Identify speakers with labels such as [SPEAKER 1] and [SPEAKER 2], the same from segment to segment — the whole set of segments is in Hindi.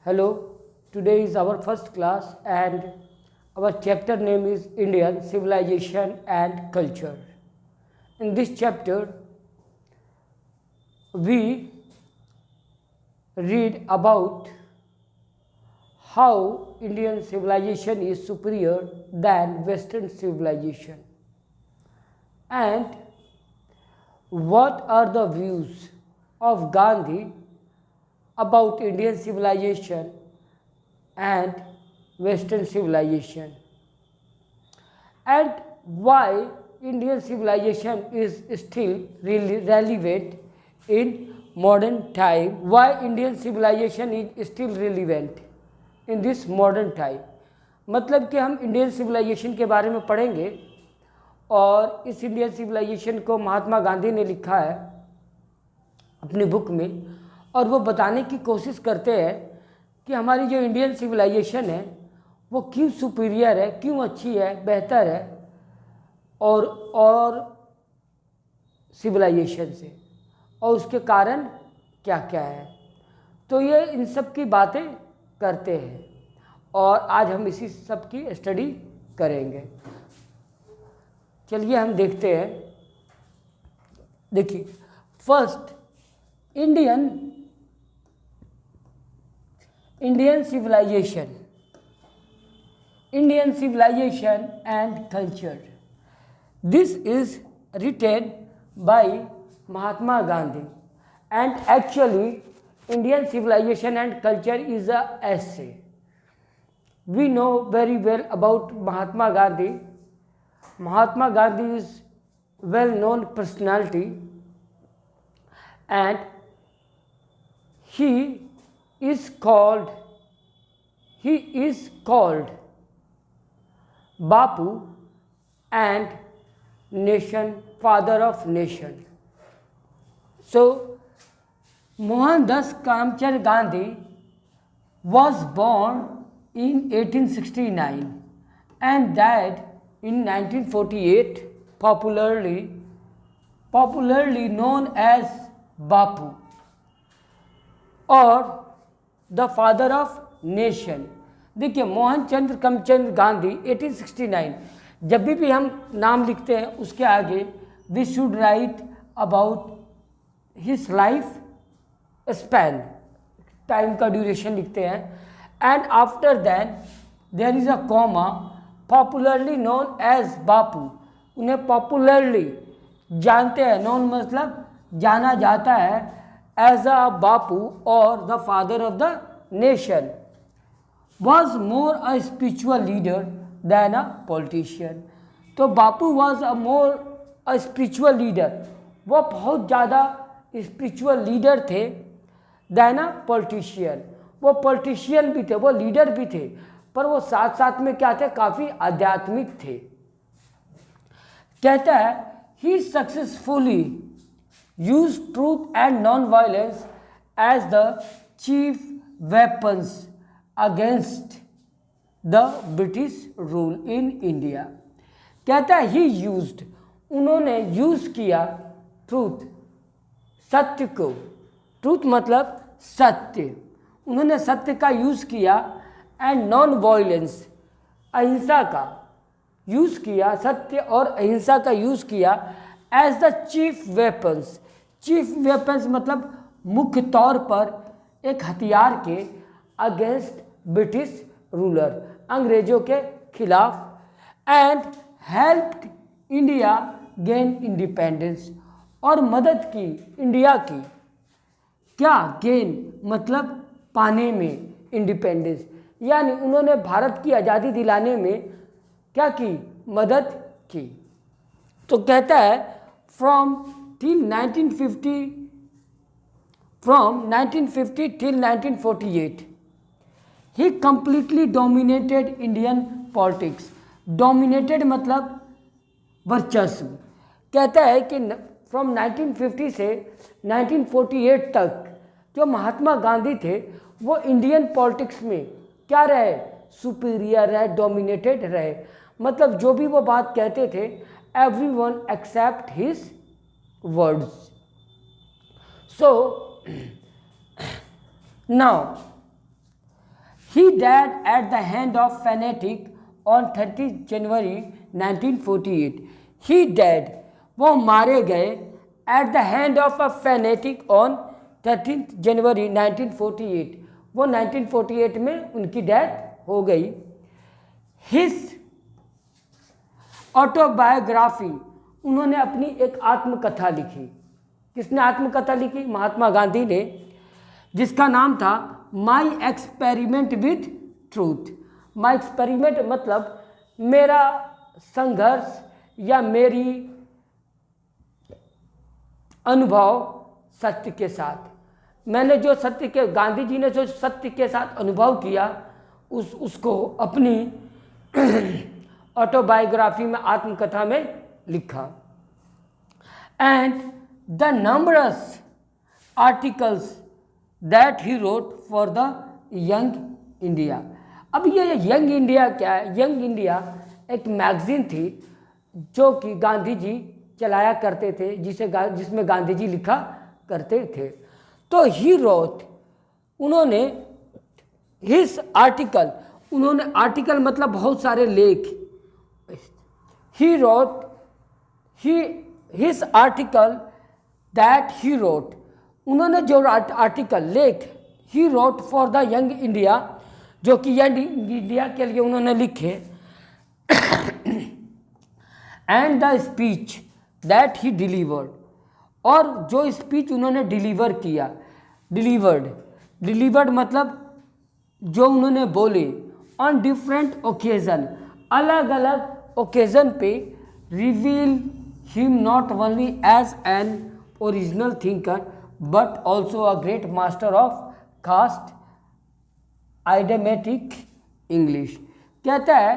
[SPEAKER 1] Hello, today is our first class and our chapter name is Indian Civilization and Culture. In this chapter, we read about how Indian civilization is superior than Western civilization and what are the views of Gandhi about Indian civilization and Western civilization, and why Indian civilization is still really relevant in modern time, why Indian civilization is still relevant in this modern time. मतलब कि हम इंडियन सिविलाइजेशन के बारे में पढ़ेंगे और इस इंडियन सिविलाइजेशन को महात्मा गांधी ने लिखा है अपनी बुक में, और वो बताने की कोशिश करते हैं कि हमारी जो इंडियन सिविलाइजेशन है वो क्यों सुपीरियर है, क्यों अच्छी है, बेहतर है और सिविलाइजेशन से, और उसके कारण क्या क्या है। तो ये इन सब की बातें करते हैं और आज हम इसी सब की स्टडी करेंगे। चलिए हम देखते हैं। देखिए, first Indian civilization and culture. This is written by Mahatma Gandhi, and actually Indian civilization and culture is a essay. We know very well about Mahatma Gandhi. Mahatma Gandhi is well-known personality, and he is called Bapu and father of nation. So Mohandas Karamchand Gandhi was born in 1869 and died in 1948, popularly known as Bapu और द फादर ऑफ नेशन। देखिए, मोहन चंद्र करमचंद गांधी 1869, जब भी हम नाम लिखते हैं उसके आगे we should write about his life span, time का ड्यूरेशन लिखते हैं, and after that there is a comma, popularly known as Bapu. उन्हें पॉपुलरली जानते हैं, नोन मतलब जाना जाता है, as a Bapu or the father of the nation, was more a spiritual leader than a politician. तो बापू was a spiritual leader, वो बहुत ज़्यादा spiritual leader थे than a politician। वो politician भी थे, वो leader भी थे, पर वो साथ साथ में क्या थे, काफ़ी आध्यात्मिक थे। कहता है he successfully used truth and non-violence as the chief weapons against the British rule in India। कहता है he used, उन्होंने यूज किया ट्रूथ, सत्य को, ट्रूथ मतलब सत्य, उन्होंने सत्य का यूज किया, एंड नॉन वायलेंस, अहिंसा का यूज किया, सत्य और अहिंसा का यूज किया as the chief weapons. Chief weapons मतलब मुख्य तौर पर एक हथियार के अगेंस्ट ब्रिटिश रूलर, अंग्रेजों के खिलाफ, and helped India gain independence, और मदद की इंडिया की, क्या गेन मतलब पाने में इंडिपेंडेंस, यानी उन्होंने भारत की आज़ादी दिलाने में क्या की, मदद की। तो कहता है from 1950 till 1948 he completely dominated Indian politics। dominated मतलब वर्चस्व। कहता है कि from 1950 से 1948 तक जो महात्मा गांधी थे वो इंडियन पॉलिटिक्स में क्या रहे, सुपीरियर रहे, डोमिनेटेड रहे। मतलब जो भी वो बात कहते थे, everyone accept his words। So now He died at the hand of fanatic on 30 January 1948. He died, वो मारे गए at the hand of a fanatic on 13 जनवरी 1948. वो 1948 में उनकी डेथ हो गई. His ऑटोबायोग्राफी, उन्होंने अपनी एक आत्मकथा लिखी. किसने आत्मकथा लिखी? महात्मा गांधी ने, जिसका नाम था my experiment with truth. My experiment मतलब मेरा संघर्ष या मेरी अनुभव सत्य के साथ. मैंने जो सत्य के, गांधी जी ने जो सत्य के साथ अनुभव किया उसको अपनी ऑटोबायोग्राफी में, आत्मकथा में लिखा. And the numbers articles that he wrote for the young India. अब ये यंग इंडिया क्या है? यंग इंडिया एक मैगजीन थी जो कि गांधी जी चलाया करते थे, जिसमें गांधी जी लिखा करते थे. तो ही रोट, उन्होंने हिस आर्टिकल, उन्होंने आर्टिकल मतलब बहुत सारे लेख. He wrote his article that he wrote, उन्होंने जो आर्टिकल, लेख he wrote for the young India, जो कि यंग इंडिया के लिए उन्होंने लिखे. And the speech that he delivered, और जो स्पीच उन्होंने डिलीवर किया, डिलीवर्ड मतलब जो उन्होंने बोले, ऑन डिफरेंट ओकेजन, अलग अलग ओकेजन पे, reveal him not only as an original thinker but also a great master of cast idiomatic English. कहता है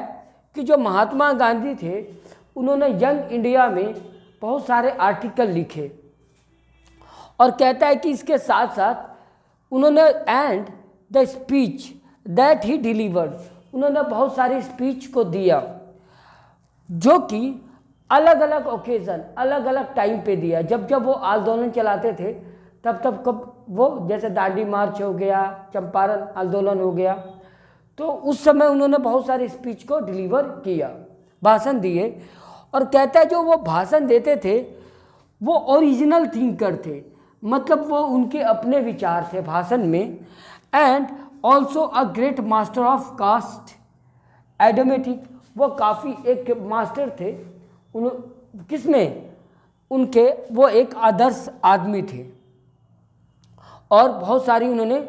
[SPEAKER 1] कि जो महात्मा गांधी थे, उन्होंने यंग इंडिया में बहुत सारे आर्टिकल लिखे, और कहता है कि इसके साथ साथ उन्होंने and the speech that he delivered, उन्होंने बहुत सारी स्पीच को दिया, जो कि अलग अलग ओकेज़न, अलग अलग टाइम पे दिया. जब जब वो आंदोलन चलाते थे तब कब वो, जैसे दांडी मार्च हो गया, चंपारण आंदोलन हो गया, तो उस समय उन्होंने बहुत सारी स्पीच को डिलीवर किया, भाषण दिए. और कहता है जो वो भाषण देते थे वो ओरिजिनल थिंकर थे, मतलब वो उनके अपने विचार थे भाषण में. And also a great master of cast idiomatic, वो काफ़ी एक मास्टर थे किसमें, उनके, वो एक आदर्श आदमी थे, और बहुत सारी उन्होंने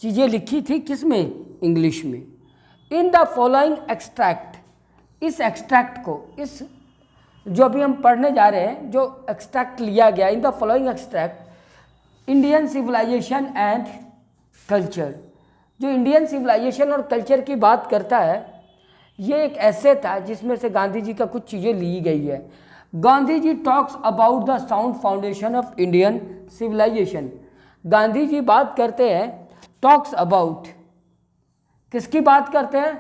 [SPEAKER 1] चीज़ें लिखी थी किसमें, इंग्लिश में. इन द फॉलोइंग एक्सट्रैक्ट, इस एक्सट्रैक्ट को, इस जो अभी हम पढ़ने जा रहे हैं, जो एक्सट्रैक्ट लिया गया, in the following extract Indian civilization and culture, जो इंडियन सिविलाइजेशन और कल्चर की बात करता है, ये एक ऐसे था जिसमें से गांधी जी का कुछ चीज़ें ली गई है. Gandhi ji talks about the sound foundation of Indian civilization. Gandhi ji बात करते हैं, टॉक्स अबाउट, किसकी बात करते हैं,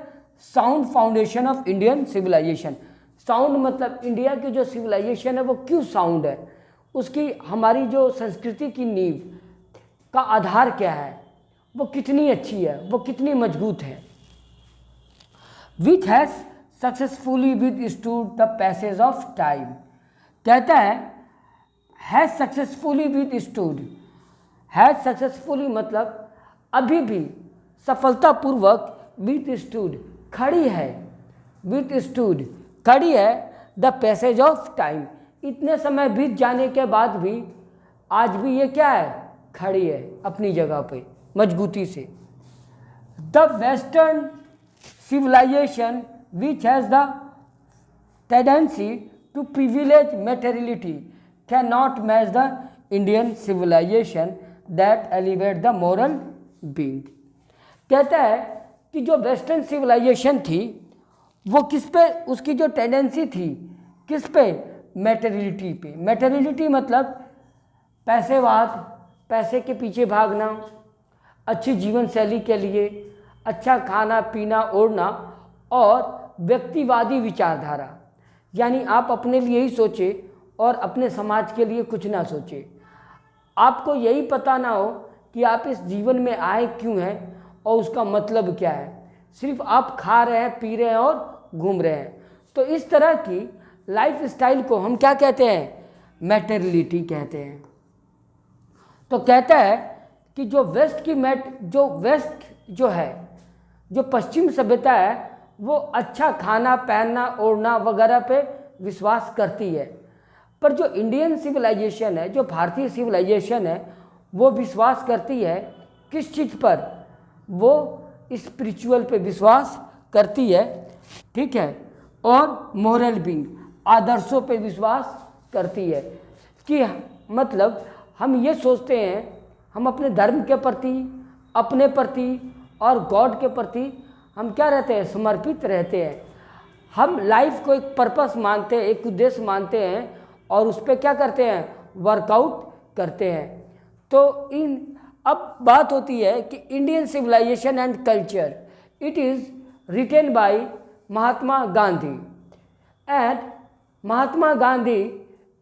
[SPEAKER 1] sound foundation of Indian civilization. Sound मतलब इंडिया की जो सिविलाइजेशन है वो क्यों साउंड है, उसकी, हमारी जो संस्कृति की नींव का आधार क्या है, वो कितनी अच्छी है, वो कितनी मजबूत है. Which has successfully withstood the passage of time. कहता है has successfully withstood, has successfully मतलब अभी भी सफलतापूर्वक, विदस्टूड खड़ी है, विदस्टूड खड़ी है, द पैसेज ऑफ टाइम, इतने समय बीत जाने के बाद भी आज भी ये क्या है, खड़ी है अपनी जगह पे मजबूती से. The western civilization which has the tendency to privilege materiality cannot match the Indian civilization that elevate the moral being. कहता है कि जो वेस्टर्न सिविलाइजेशन थी वो किस पे, उसकी जो टेंडेंसी थी किस पे, मेटेरियलिटी पे. मेटेरियलिटी मतलब पैसेवाद, पैसे के पीछे भागना, अच्छी जीवन शैली के लिए, अच्छा खाना पीना ओढ़ना, और व्यक्तिवादी विचारधारा, यानी आप अपने लिए ही सोचे और अपने समाज के लिए कुछ ना सोचे. आपको यही पता ना हो कि आप इस जीवन में आए क्यों हैं, और उसका मतलब क्या है, सिर्फ आप खा रहे हैं, पी रहे हैं और घूम रहे हैं। तो इस तरह की लाइफ स्टाइल को हम क्या कहते हैं, मैटेरियलिटी कहते हैं। तो कहता है कि जो वेस्ट जो है, जो पश्चिम सभ्यता है, वो अच्छा खाना पहनना ओढ़ना वगैरह पे विश्वास करती है, पर जो इंडियन सिविलाइजेशन है, जो भारतीय सिविलाइजेशन है, वो विश्वास करती है किस चीज़ पर, वो स्पिरिचुअल पे विश्वास करती है, ठीक है, और मोरल बीइंग, आदर्शों पे विश्वास करती है। कि मतलब हम ये सोचते हैं, हम अपने धर्म के प्रति, अपने प्रति और गॉड के प्रति हम क्या रहते हैं, समर्पित रहते हैं। हम लाइफ को एक पर्पस मानते हैं, एक उद्देश्य मानते हैं और उस पर क्या करते हैं, वर्कआउट करते हैं। तो अब बात होती है कि Indian civilization and culture, it is written by Mahatma Gandhi, and Mahatma Gandhi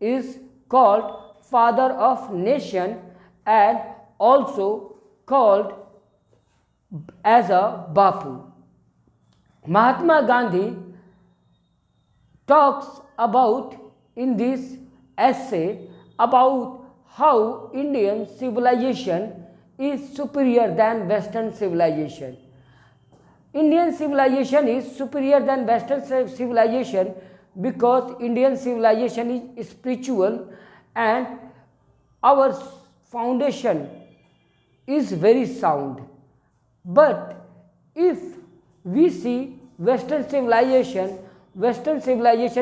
[SPEAKER 1] is called father of nation and also called as a Bapu. Mahatma Gandhi talks about in this essay about how Indian civilization is superior than Western civilization. Indian civilization is superior than Western civilization because Indian civilization is spiritual and our foundation is very sound. But if we see Western civilization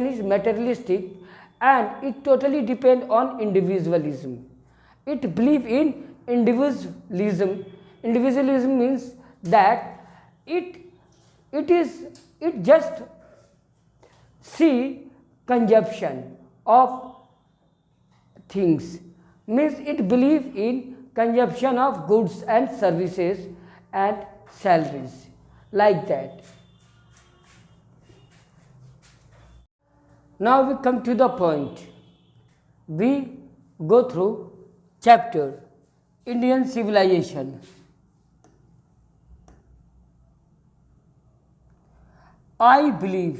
[SPEAKER 1] is materialistic and it totally depends on individualism. It believes in individualism. Individualism means that it just see consumption of things, means it believes in consumption of goods and services and salaries, like that. Now we come to the point. We go through chapter Indian civilization. I believe,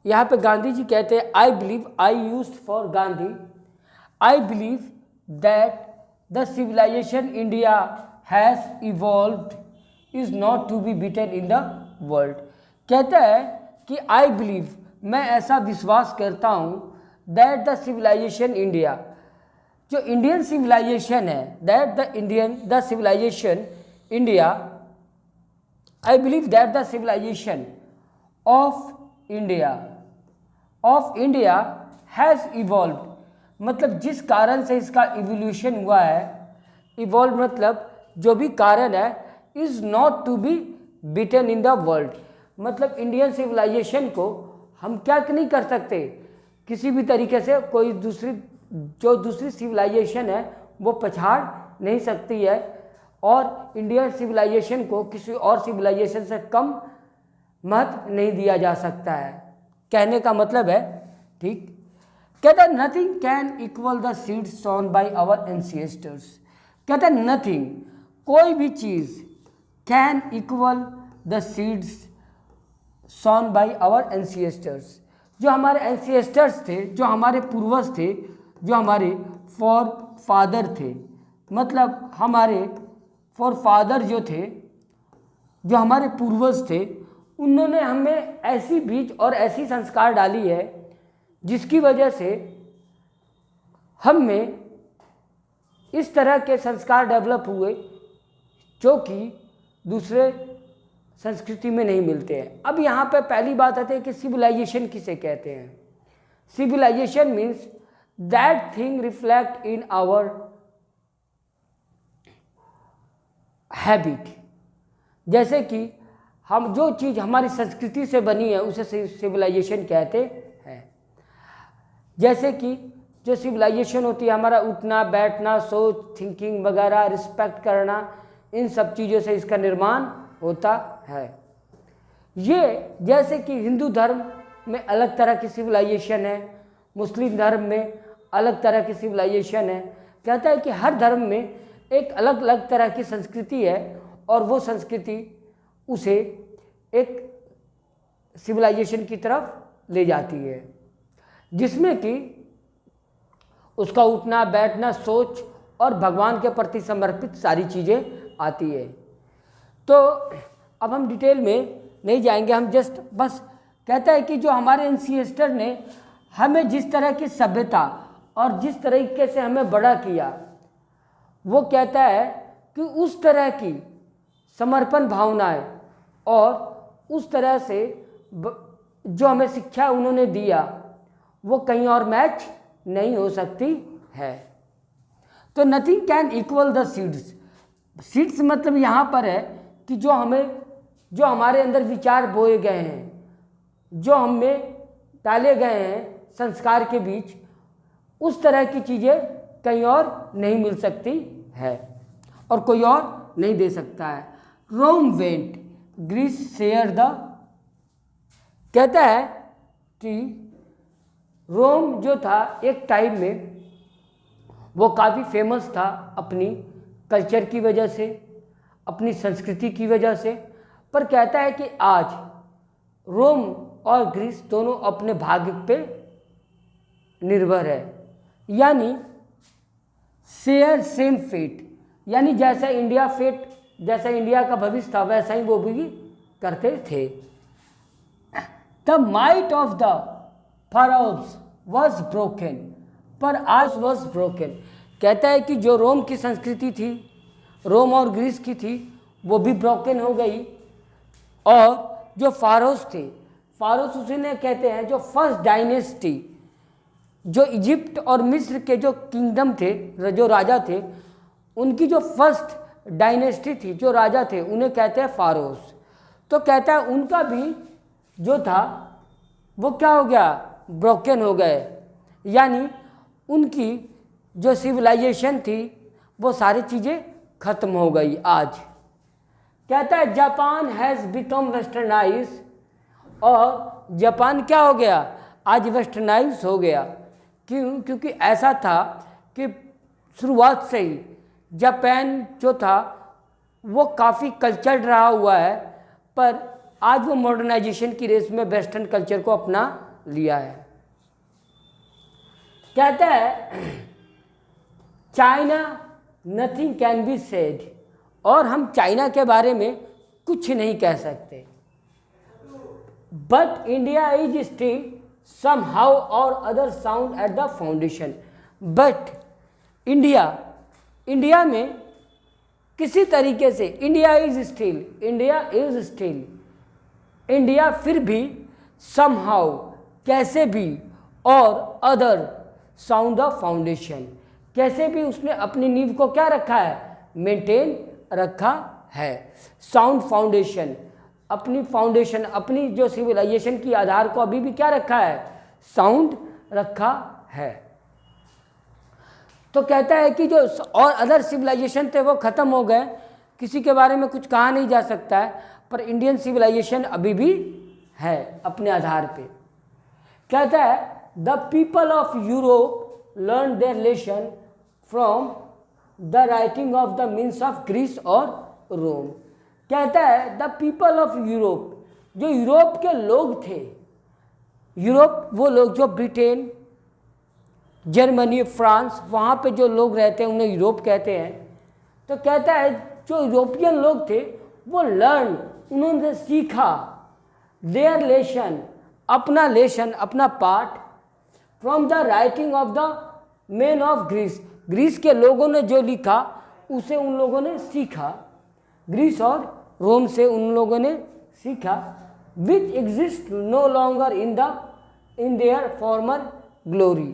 [SPEAKER 1] यहाँ पे गांधी जी कहते हैं I believe, I used for Gandhi, I believe that the civilization India has evolved is not to be beaten in the world. कहता है कि I believe, मैं ऐसा विश्वास करता हूँ that the civilization India, जो इंडियन सिविलाइजेशन है, that the civilization India, I believe that the civilization of India has evolved, मतलब जिस कारण से इसका इवोल्यूशन हुआ है, इवॉल्व मतलब जो भी कारण है, is not to be beaten in the world, मतलब इंडियन सिविलाइजेशन को हम क्या नहीं कर सकते, किसी भी तरीके से कोई दूसरी सिविलाइजेशन है वो पछाड़ नहीं सकती है, और इंडियन सिविलाइजेशन को किसी और सिविलाइजेशन से कम महत्व नहीं दिया जा सकता है। कहने का मतलब है, ठीक, कहता है nothing can equal the seeds sown by our ancestors. कहता है नथिंग, कोई भी चीज़, can equal the seeds sown by our ancestors, जो हमारे एंसेस्टर्स थे, जो हमारे पूर्वज थे, जो हमारे फादर थे, मतलब हमारे फादर जो थे, जो हमारे पूर्वज थे, उन्होंने हमें ऐसी बीज और ऐसी संस्कार डाली है जिसकी वजह से हम में इस तरह के संस्कार डेवलप हुए जो कि दूसरे संस्कृति में नहीं मिलते हैं। अब यहाँ पे पहली बात आती है कि सिविलाइजेशन किसे कहते हैं। Civilization means that thing reflect in our habit, जैसे कि हम जो चीज़ हमारी संस्कृति से बनी है उसे सिविलाइजेशन कहते हैं। जैसे कि जो सिविलाइजेशन होती है, हमारा उठना बैठना, सोच, थिंकिंग वगैरह, रिस्पेक्ट करना, इन सब चीज़ों से इसका निर्माण होता है। ये जैसे कि हिंदू धर्म में अलग तरह की सिविलाइजेशन है, मुस्लिम धर्म में अलग तरह की सिविलाइजेशन है। कहता है कि हर धर्म में एक अलग अलग तरह की संस्कृति है और वो संस्कृति उसे एक सिविलाइजेशन की तरफ ले जाती है, जिसमें कि उसका उठना बैठना, सोच और भगवान के प्रति समर्पित सारी चीज़ें आती है। तो अब हम डिटेल में नहीं जाएंगे, हम जस्ट बस कहता है कि जो हमारे एंसीस्टर ने हमें जिस तरह की सभ्यता और जिस तरीके से हमें बड़ा किया, वो कहता है कि उस तरह की समर्पण भावनाएं और उस तरह से जो हमें शिक्षा उन्होंने दिया वो कहीं और मैच नहीं हो सकती है। तो nothing can equal the seeds. Seeds मतलब यहाँ पर है कि जो हमारे अंदर विचार बोए गए हैं, जो हमें डाले गए हैं संस्कार के बीच, उस तरह की चीज़ें कहीं और नहीं मिल सकती है और कोई और नहीं दे सकता है। रोम वेंट ग्रीस शेयर द, कहता है कि रोम जो था एक टाइम में वो काफ़ी फेमस था अपनी कल्चर की वजह से, अपनी संस्कृति की वजह से, पर कहता है कि आज रोम और ग्रीस दोनों अपने भाग्य पे निर्भर है, यानी शेयर सेम फेट, यानी जैसा इंडिया का भविष्य था वैसा ही वो भी करते थे। The might of the pharaohs was broken, पर आज was broken, कहता है कि जो रोम की संस्कृति थी, रोम और ग्रीस की थी, वो भी ब्रोकन हो गई। और जो फारोस थे, फारोस उसी ने कहते हैं जो फर्स्ट डायनेस्टी, जो इजिप्ट और मिस्र के जो किंगडम थे, जो राजा थे, उनकी जो फर्स्ट डायनेस्टी थी, जो राजा थे, उन्हें कहते हैं फारोस। तो कहता है उनका भी जो था वो क्या हो गया, ब्रोकन हो गए, यानी उनकी जो सिविलाइजेशन थी वो सारी चीज़ें खत्म हो गई। आज कहता है जापान हैज़ बिकम वेस्टर्नाइज, और जापान क्या हो गया, आज वेस्टर्नाइज हो गया। क्यों? क्योंकि ऐसा था कि शुरुआत से ही जापान जो था वो काफ़ी कल्चर्ड रहा हुआ है, पर आज वो मॉडर्नाइजेशन की रेस में वेस्टर्न कल्चर को अपना लिया है। कहता है China nothing can be said, और हम चाइना के बारे में कुछ नहीं कह सकते। But India is still somehow or other sound at the foundation. But India में किसी तरीके से इंडिया फिर भी समहाउ, कैसे भी, और अदर साउंड द फाउंडेशन, कैसे भी उसने अपनी नींव को क्या रखा है, मेंटेन रखा है। साउंड फाउंडेशन, अपनी फाउंडेशन, अपनी जो सिविलाइजेशन की आधार को अभी भी क्या रखा है, साउंड रखा है। तो कहता है कि जो और अदर सिविलाइजेशन थे वो ख़त्म हो गए, किसी के बारे में कुछ कहा नहीं जा सकता है, पर इंडियन सिविलाइजेशन अभी भी है अपने आधार पे। कहता है the people of Europe learn their lesson from the writing of the means of Greece और रोम। कहता है द पीपल ऑफ यूरोप, जो यूरोप के लोग थे, यूरोप वो लोग जो ब्रिटेन, जर्मनी, फ्रांस, वहाँ पे जो लोग रहते हैं उन्हें यूरोप कहते हैं। तो कहता है जो यूरोपियन लोग थे वो लर्न, उन्होंने सीखा, देयर लेसन, अपना लेसन, अपना पाठ, from the writing of the men of Greece, Greece के लोगों ने जो लिखा उसे उन लोगों ने सीखा, ग्रीस और रोम से उन लोगों ने सीखा। Which exist no longer in their former glory.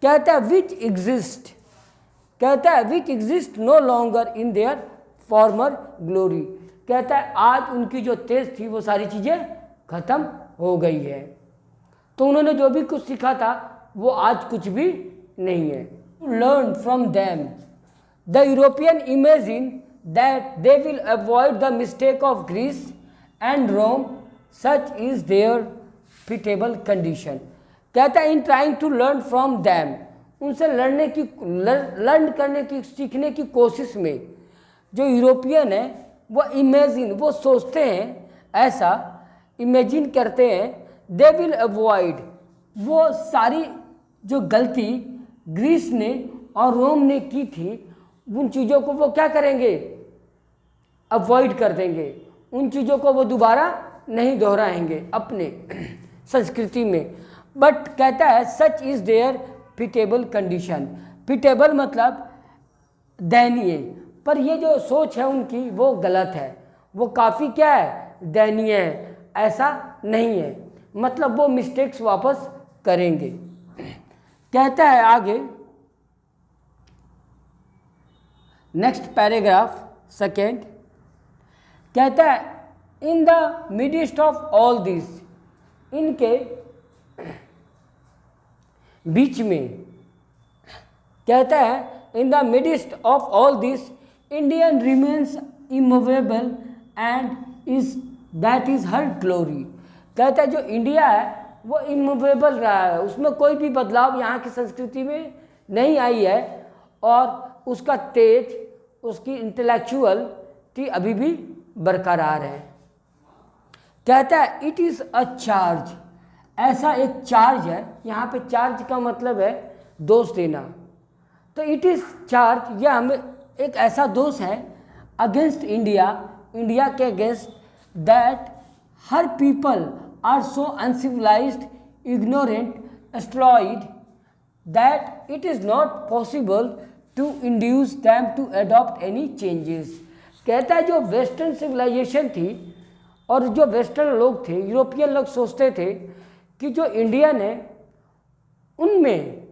[SPEAKER 1] कहता है विच एग्जिस्ट, कहता है which exist no longer in their former glory. कहता है आज उनकी जो तेज थी वो सारी चीज़ें खत्म हो गई है। तो उन्होंने जो भी कुछ सीखा था वो आज कुछ भी नहीं है। Learn from them the European imagine that they will avoid the mistake of Greece and Rome, such is their pitiable condition. कहता है in trying to learn from them, उनसे लर्न करने की, सीखने की कोशिश में जो यूरोपियन है वो इमेजिन, वो सोचते हैं, ऐसा इमेजिन करते हैं, दे विल अवॉइड, वो सारी जो गलती ग्रीस ने और रोम ने की थी उन चीज़ों को वो क्या करेंगे, अवॉइड कर देंगे, उन चीज़ों को वो दोबारा नहीं दोहराएंगे अपने संस्कृति में। बट कहता है such is there pitiable condition, फिटेबल मतलब दयनीय, पर ये जो सोच है उनकी वो गलत है, वो काफ़ी क्या है, दयनीय है, ऐसा नहीं है, मतलब वो मिस्टेक्स वापस करेंगे। कहता है आगे नेक्स्ट पैराग्राफ सेकेंड, कहता है in the midst of all this, इनके बीच में, कहता है in the midst of all this Indian remains immovable and is that is her glory. कहता है जो इंडिया है वो इमूवेबल रहा है, उसमें कोई भी बदलाव यहाँ की संस्कृति में नहीं आई है, और उसका तेज, उसकी इंटेलेक्चुअलिटी अभी भी बरकरार है। कहता है इट इज़ अ चार्ज, ऐसा एक चार्ज है, यहाँ पे चार्ज का मतलब है दोष देना, तो इट इज़ चार्ज, यह हमें एक ऐसा दोष है अगेंस्ट इंडिया, इंडिया के against, that her people are so uncivilized, ignorant, exploited, that it is not possible to induce them to adopt any changes. कहता है जो वेस्टर्न सिविलाइजेशन थी और जो वेस्टर्न लोग थे, यूरोपियन लोग सोचते थे कि जो इंडियन है उनमें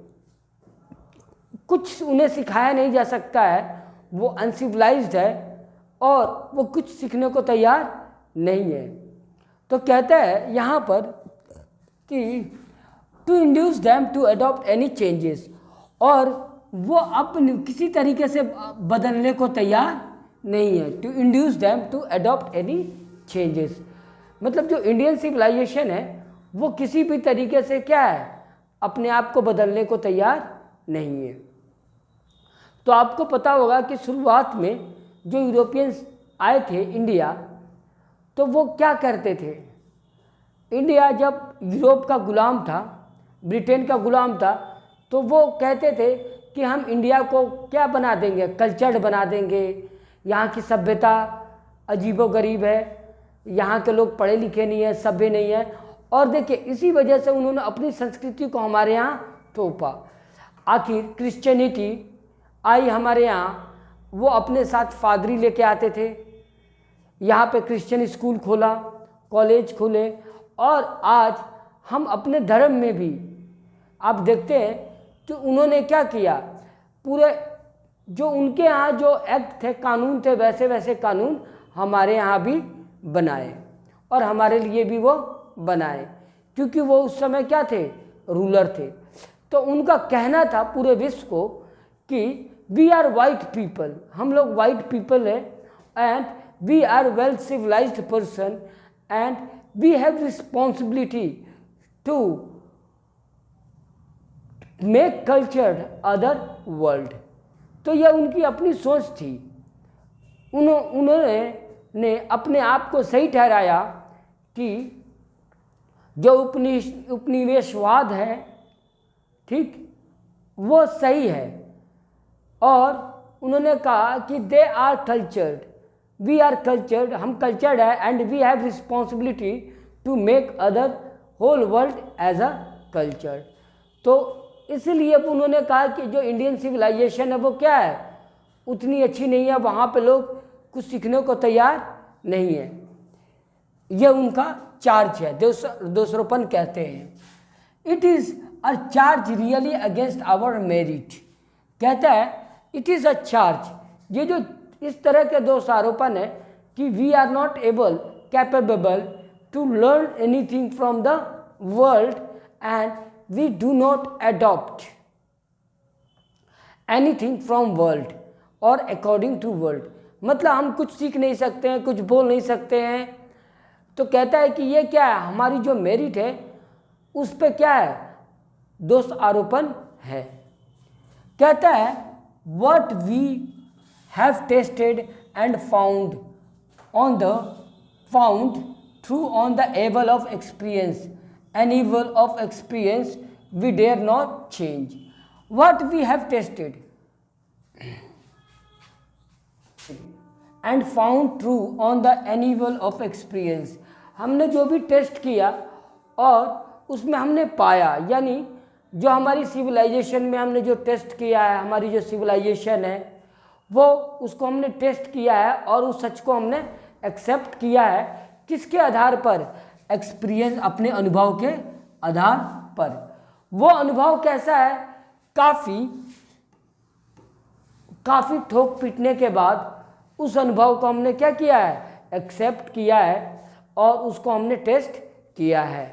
[SPEAKER 1] कुछ उन्हें सिखाया नहीं जा सकता है, वो अनसिविलाइज्ड है और वो कुछ सीखने को तैयार नहीं है। तो कहता है यहाँ पर कि to induce them to adopt any changes, और वो अपने किसी तरीके से बदलने को तैयार नहीं है, to induce them to adopt any changes, मतलब जो इंडियन सिविलाइजेशन है वो किसी भी तरीके से क्या है, अपने आप को बदलने को तैयार नहीं है। तो आपको पता होगा कि शुरुआत में जो यूरोपियंस आए थे इंडिया, तो वो क्या करते थे, इंडिया जब यूरोप का गुलाम था, ब्रिटेन का गुलाम था, तो वो कहते थे कि हम इंडिया को क्या बना देंगे, कल्चर्ड बना देंगे, यहाँ की सभ्यता अजीबोगरीब है, यहाँ के लोग पढ़े लिखे नहीं है, सभ्य नहीं है, और देखिए इसी वजह से उन्होंने अपनी संस्कृति को हमारे यहाँ थोपा। आखिर क्रिश्चियनिटी आई हमारे यहाँ, वो अपने साथ फादरी लेके आते थे, यहाँ पे क्रिश्चियन स्कूल खोला, कॉलेज खोले, और आज हम अपने धर्म में भी आप देखते हैं कि उन्होंने क्या किया, पूरे जो उनके यहाँ जो एक्ट थे, कानून थे, वैसे वैसे कानून हमारे यहाँ भी बनाए, और हमारे लिए भी वो बनाए, क्योंकि वो उस समय क्या थे, रूलर थे। तो उनका कहना था पूरे विश्व को कि वी आर वाइट पीपल, हम लोग वाइट पीपल है, and we are well civilized person, and we have responsibility to make cultured other world. तो यह उनकी अपनी सोच थी, उन्होंने अपने आप को सही ठहराया कि जो उपनिवेशवाद है, ठीक, वो सही है, और उन्होंने कहा कि they are cultured, we are cultured, हम कल्चर्ड है, and we have responsibility to make other whole world as a culture. तो इसलिए उन्होंने कहा कि जो इंडियन सिविलाइजेशन है वो क्या है, उतनी अच्छी नहीं है, वहाँ पे लोग कुछ सीखने को तैयार नहीं है, यह उनका चार्ज है, दोषारोपण कहते हैं। It is a charge really against our merit, कहता है इट इज़ अ चार्ज, ये जो इस तरह के दोषारोपण है कि we are not able capable to learn anything from the world and we do not adopt anything from world और अकॉर्डिंग टू वर्ल्ड, मतलब हम कुछ सीख नहीं सकते हैं, कुछ बोल नहीं सकते हैं। तो कहता है कि ये क्या है, हमारी जो मेरिट है उस पे क्या है, दोष आरोपण है। कहता है what we have tested and found on the found through on the able of experience, an evil of experience we dare not change. What we have tested and found true on the evil of experience, हमने जो भी टेस्ट किया और उसमें हमने पाया, यानी जो हमारी सिविलाइजेशन में हमने जो टेस्ट किया है, हमारी जो सिविलाइजेशन है वो उसको हमने टेस्ट किया है और उस सच को हमने एक्सेप्ट किया है। किसके आधार पर? एक्सपीरियंस, अपने अनुभव के आधार पर। वो अनुभव कैसा है? काफ़ी ठोक पीटने के बाद उस अनुभव को हमने क्या किया है? एक्सेप्ट किया है और उसको हमने टेस्ट किया है।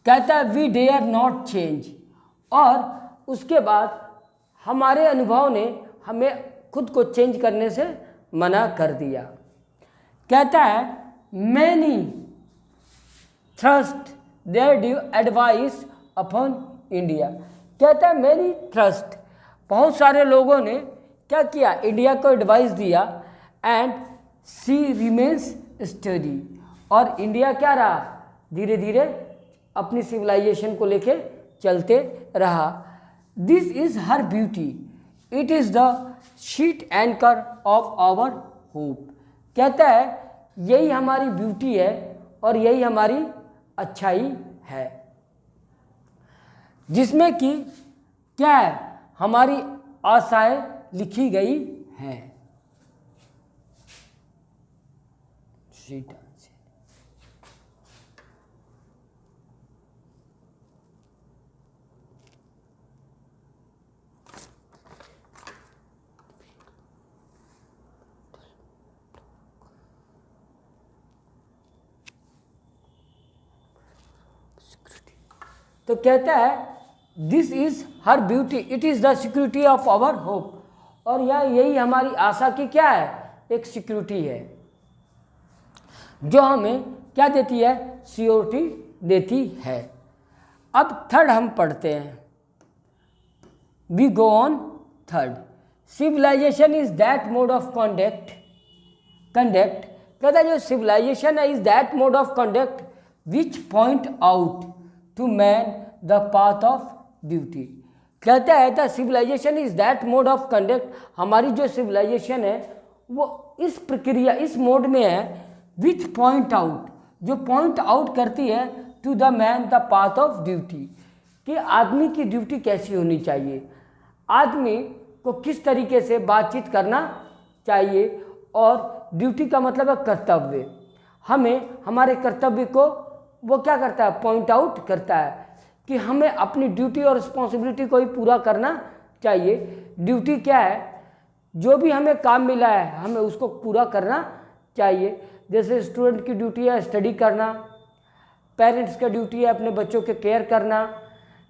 [SPEAKER 1] कहता है वी डेयर नॉट चेंज, और उसके बाद हमारे अनुभव ने हमें खुद को चेंज करने से मना कर दिया। कहता है many thrust there due advice upon India. कहता है मैनी थ्रस्ट, बहुत सारे लोगों ने क्या किया? इंडिया को एडवाइस दिया, एंड सी रिमेन्स स्टडी, और इंडिया क्या रहा? धीरे धीरे अपनी सिविलाइजेशन को लेके चलते रहा। This is her beauty, it is the sheet anchor of our hope. कहता है यही हमारी ब्यूटी है और यही हमारी अच्छाई है, जिसमें कि क्या है? हमारी आशाएं लिखी गई हैं। तो कहता है this is her beauty, it is the security of our hope, और यही हमारी आशा की क्या है? एक सिक्योरिटी है जो हमें क्या देती है? सिक्योरिटी देती है। अब थर्ड हम पढ़ते हैं, we go on third. Civilization is that mode of conduct कहता है जो सिविलाइजेशन है is that mode of conduct which point out to man the path of duty. कहता है the civilization is that mode of conduct, हमारी जो सिविलाइजेशन है वो इस प्रक्रिया, इस मोड में है, विच पॉइंट आउट, जो पॉइंट आउट करती है to the man the path of duty, कि आदमी की ड्यूटी कैसी होनी चाहिए, आदमी को किस तरीके से बातचीत करना चाहिए, और ड्यूटी का मतलब है कर्तव्य। हमें हमारे कर्तव्य को वो क्या करता है? पॉइंट आउट करता है कि हमें अपनी ड्यूटी और रिस्पॉन्सिबिलिटी को ही पूरा करना चाहिए। ड्यूटी क्या है? जो भी हमें काम मिला है हमें उसको पूरा करना चाहिए। जैसे स्टूडेंट की ड्यूटी है स्टडी करना, पेरेंट्स का ड्यूटी है अपने बच्चों के केयर करना।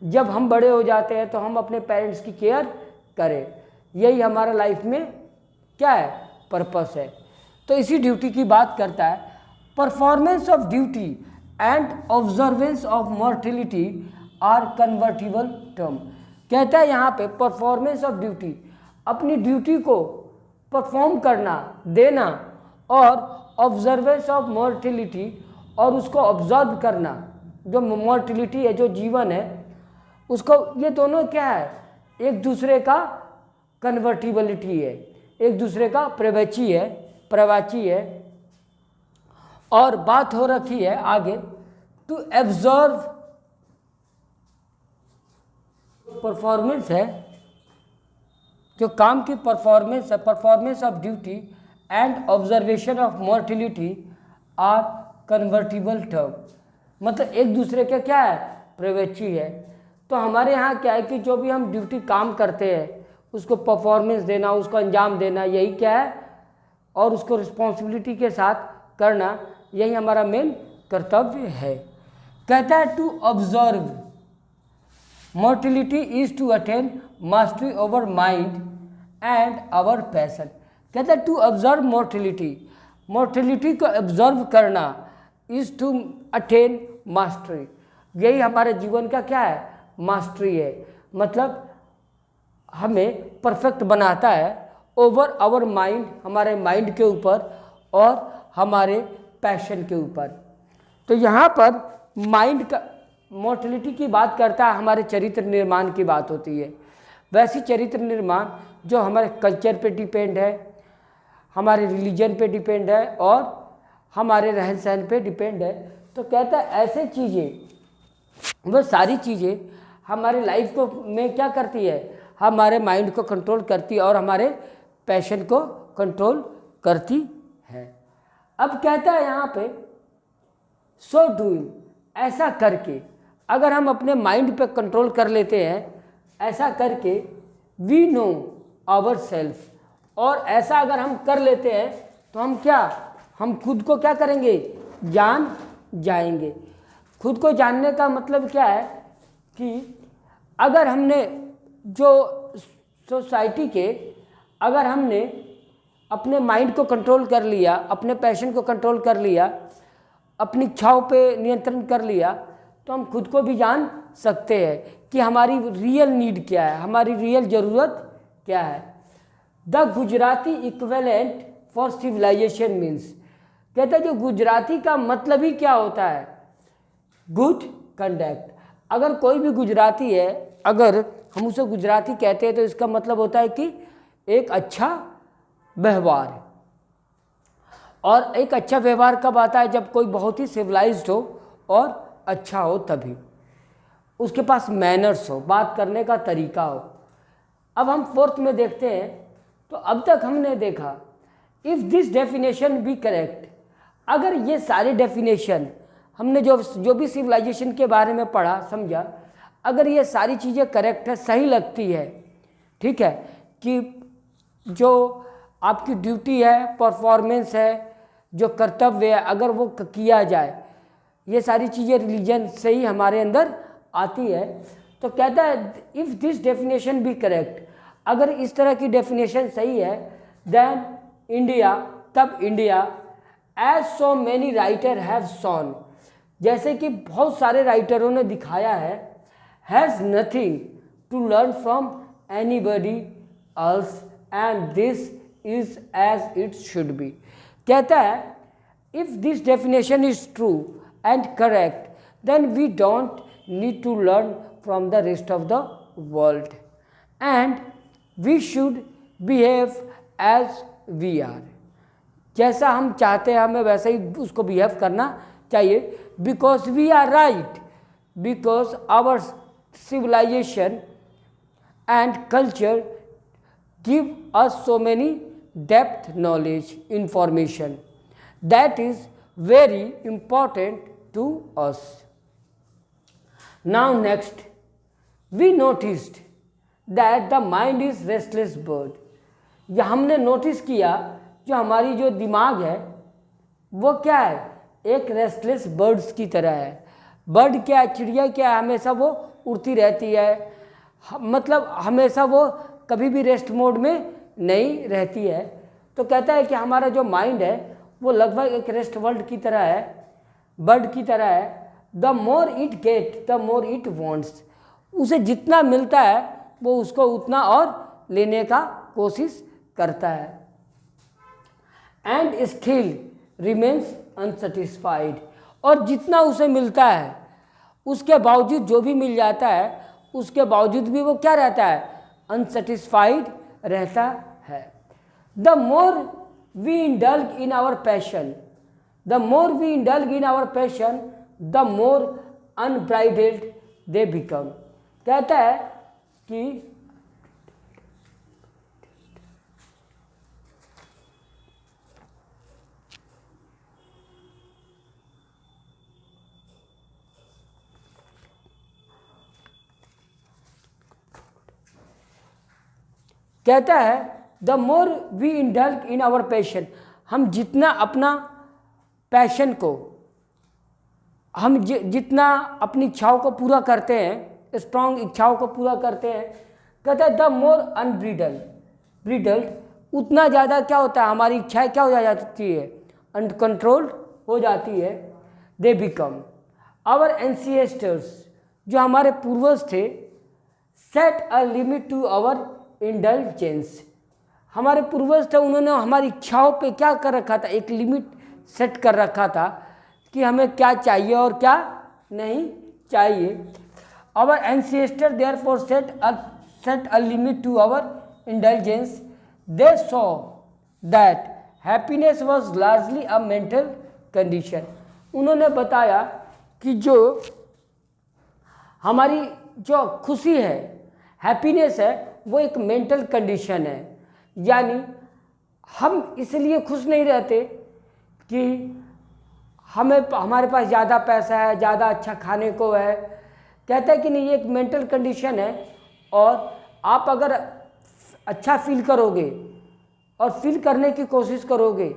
[SPEAKER 1] जब हम बड़े हो जाते हैं तो हम अपने पेरेंट्स की केयर करें, यही हमारा लाइफ में क्या है? पर्पस है। तो इसी ड्यूटी की बात करता है। Performance of duty and observance of mortality are convertible term. कहता है यहाँ पे परफॉर्मेंस ऑफ ड्यूटी, अपनी ड्यूटी को परफॉर्म करना, देना, और ऑब्जर्वेंस ऑफ मॉर्टिलिटी, और उसको ऑब्जर्व करना, जो मॉर्टिलिटी है, जो जीवन है उसको, ये दोनों क्या है? एक दूसरे का कन्वर्टिबिलिटी है, एक दूसरे का प्रवाची है। और बात हो रखी है आगे टू एब्जॉर्व, परफॉर्मेंस है, जो काम की परफॉर्मेंस है, performance of duty and observation of mortality are convertible term, मतलब एक दूसरे के क्या है? प्रवेशी है। तो हमारे यहाँ क्या है कि जो भी हम ड्यूटी काम करते हैं उसको परफॉर्मेंस देना, उसको अंजाम देना, यही क्या है? और उसको रिस्पॉन्सिबिलिटी के साथ करना, यही हमारा मेन कर्तव्य है। कहता है to observe mortality is to attain mastery over mind and our passion. कहता है टू ऑब्जर्व मोर्टिलिटी को ऑब्जर्व करना इज टू अटेन मास्टरी, यही हमारे जीवन का क्या है? मास्टरी है, मतलब हमें परफेक्ट बनाता है। ओवर आवर माइंड, हमारे माइंड के ऊपर, और हमारे पैशन के ऊपर। तो यहाँ पर माइंड का मोर्टलिटी की बात करता है, हमारे चरित्र निर्माण की बात होती है। वैसी चरित्र निर्माण जो हमारे कल्चर पे डिपेंड है, हमारे रिलीजन पे डिपेंड है और हमारे रहन सहन पे डिपेंड है। तो कहता है ऐसे चीज़ें, वो सारी चीज़ें हमारे लाइफ को में क्या करती है, हमारे माइंड को कंट्रोल करती है और हमारे पैशन को कंट्रोल करती है। अब कहता है यहाँ पे सो डूइंग, ऐसा करके अगर हम अपने माइंड पे कंट्रोल कर लेते हैं, ऐसा करके वी नो आवर सेल्फ, और ऐसा अगर हम कर लेते हैं तो हम खुद को क्या करेंगे, जान जाएंगे। खुद को जानने का मतलब क्या है कि अगर हमने जो सोसाइटी के, अगर हमने अपने माइंड को कंट्रोल कर लिया, अपने पैशन को कंट्रोल कर लिया, अपनी इच्छाओं पे नियंत्रण कर लिया, तो हम खुद को भी जान सकते हैं कि हमारी रियल नीड क्या है, हमारी रियल ज़रूरत क्या है। The Gujarati equivalent for civilization means, कहता है जो गुजराती का मतलब ही क्या होता है, गुड कंडक्ट। अगर कोई भी गुजराती है, अगर हम उसे गुजराती कहते हैं तो इसका मतलब होता है कि एक अच्छा व्यवहार। और एक अच्छा व्यवहार कब आता है, जब कोई बहुत ही सिविलाइज्ड हो और अच्छा हो, तभी उसके पास मैनर्स हो, बात करने का तरीका हो। अब हम फोर्थ में देखते हैं, तो अब तक हमने देखा if this definition be correct, अगर ये सारे डेफिनेशन हमने जो भी सिविलाइजेशन के बारे में पढ़ा समझा, अगर ये सारी चीज़ें करेक्ट है, सही लगती है, ठीक है, कि जो आपकी ड्यूटी है, परफॉर्मेंस है, जो कर्तव्य है, अगर वो किया जाए, ये सारी चीज़ें रिलीजन से ही हमारे अंदर आती है। तो कहता है if this definition be correct, अगर इस तरह की डेफिनेशन सही है, देन इंडिया, तब India as so many writer have shown, जैसे कि बहुत सारे राइटरों ने दिखाया है, has nothing to learn from anybody else and this is as it should be. कहता है if this definition is true and correct, then we don't need to learn from the rest of the world and we should behave as we are, जैसा हम चाहते हैं हमें वैसे ही उसको बिहेव करना चाहिए, because we are right, because our civilization and culture give us so many depth knowledge information that is very important to us. Now next, we noticed that the mind is restless bird. यह हमने नोटिस किया जो हमारी जो दिमाग है वो क्या है, एक रेस्टलेस बर्ड्स की तरह है। बर्ड क्या है, चिड़िया क्या है, हमेशा वो उड़ती रहती है, मतलब हमेशा वो कभी भी रेस्ट मोड में नहीं रहती है। तो कहता है कि हमारा जो माइंड है वो लगभग एक रेस्ट वर्ल्ड की तरह है, बर्ड की तरह है। The more it get the more it wants, उसे जितना मिलता है वो उसको उतना और लेने का कोशिश करता है। एंड स्टिल रिमेन्स अनसेटिस्फाइड, और जितना उसे मिलता है उसके बावजूद, जो भी मिल जाता है उसके बावजूद भी वो क्या रहता है, अनसेटिस्फाइड रहता है। The more we indulge in our passion, the more we indulge in our passion the more unbridled they become. कहता है कि कहता है the more we indulge in our passion, हम जितना अपना पैशन को, हम जितना अपनी इच्छाओं को पूरा करते हैं, स्ट्रॉन्ग इच्छाओं को पूरा करते हैं, कहता है द मोर ब्रीडल्ड, उतना ज़्यादा क्या होता है, हमारी इच्छाएं क्या हो जाती है, अनकंट्रोल्ड हो जाती है। दे बिकम आवर एंसिस्टर्स, जो हमारे पूर्वज थे, set a limit to our indulgence, हमारे पूर्वज थे, उन्होंने हमारी इच्छाओं पे क्या कर रखा था, एक लिमिट सेट कर रखा था कि हमें क्या चाहिए और क्या नहीं चाहिए. Our ancestors therefore set a limit to our indulgence. They saw that happiness was largely a mental condition. उन्होंने बताया कि जो हमारी जो खुशी है, हैप्पीनेस है, वो एक मेंटल कंडीशन है. यानी हम इसलिए खुश नहीं रहते कि हमारे पास ज़्यादा पैसा है, ज़्यादा अच्छा खाने को है. कहता है कि नहीं, ये एक मेंटल कंडीशन है, और आप अगर अच्छा फील करोगे और फील करने की कोशिश करोगे,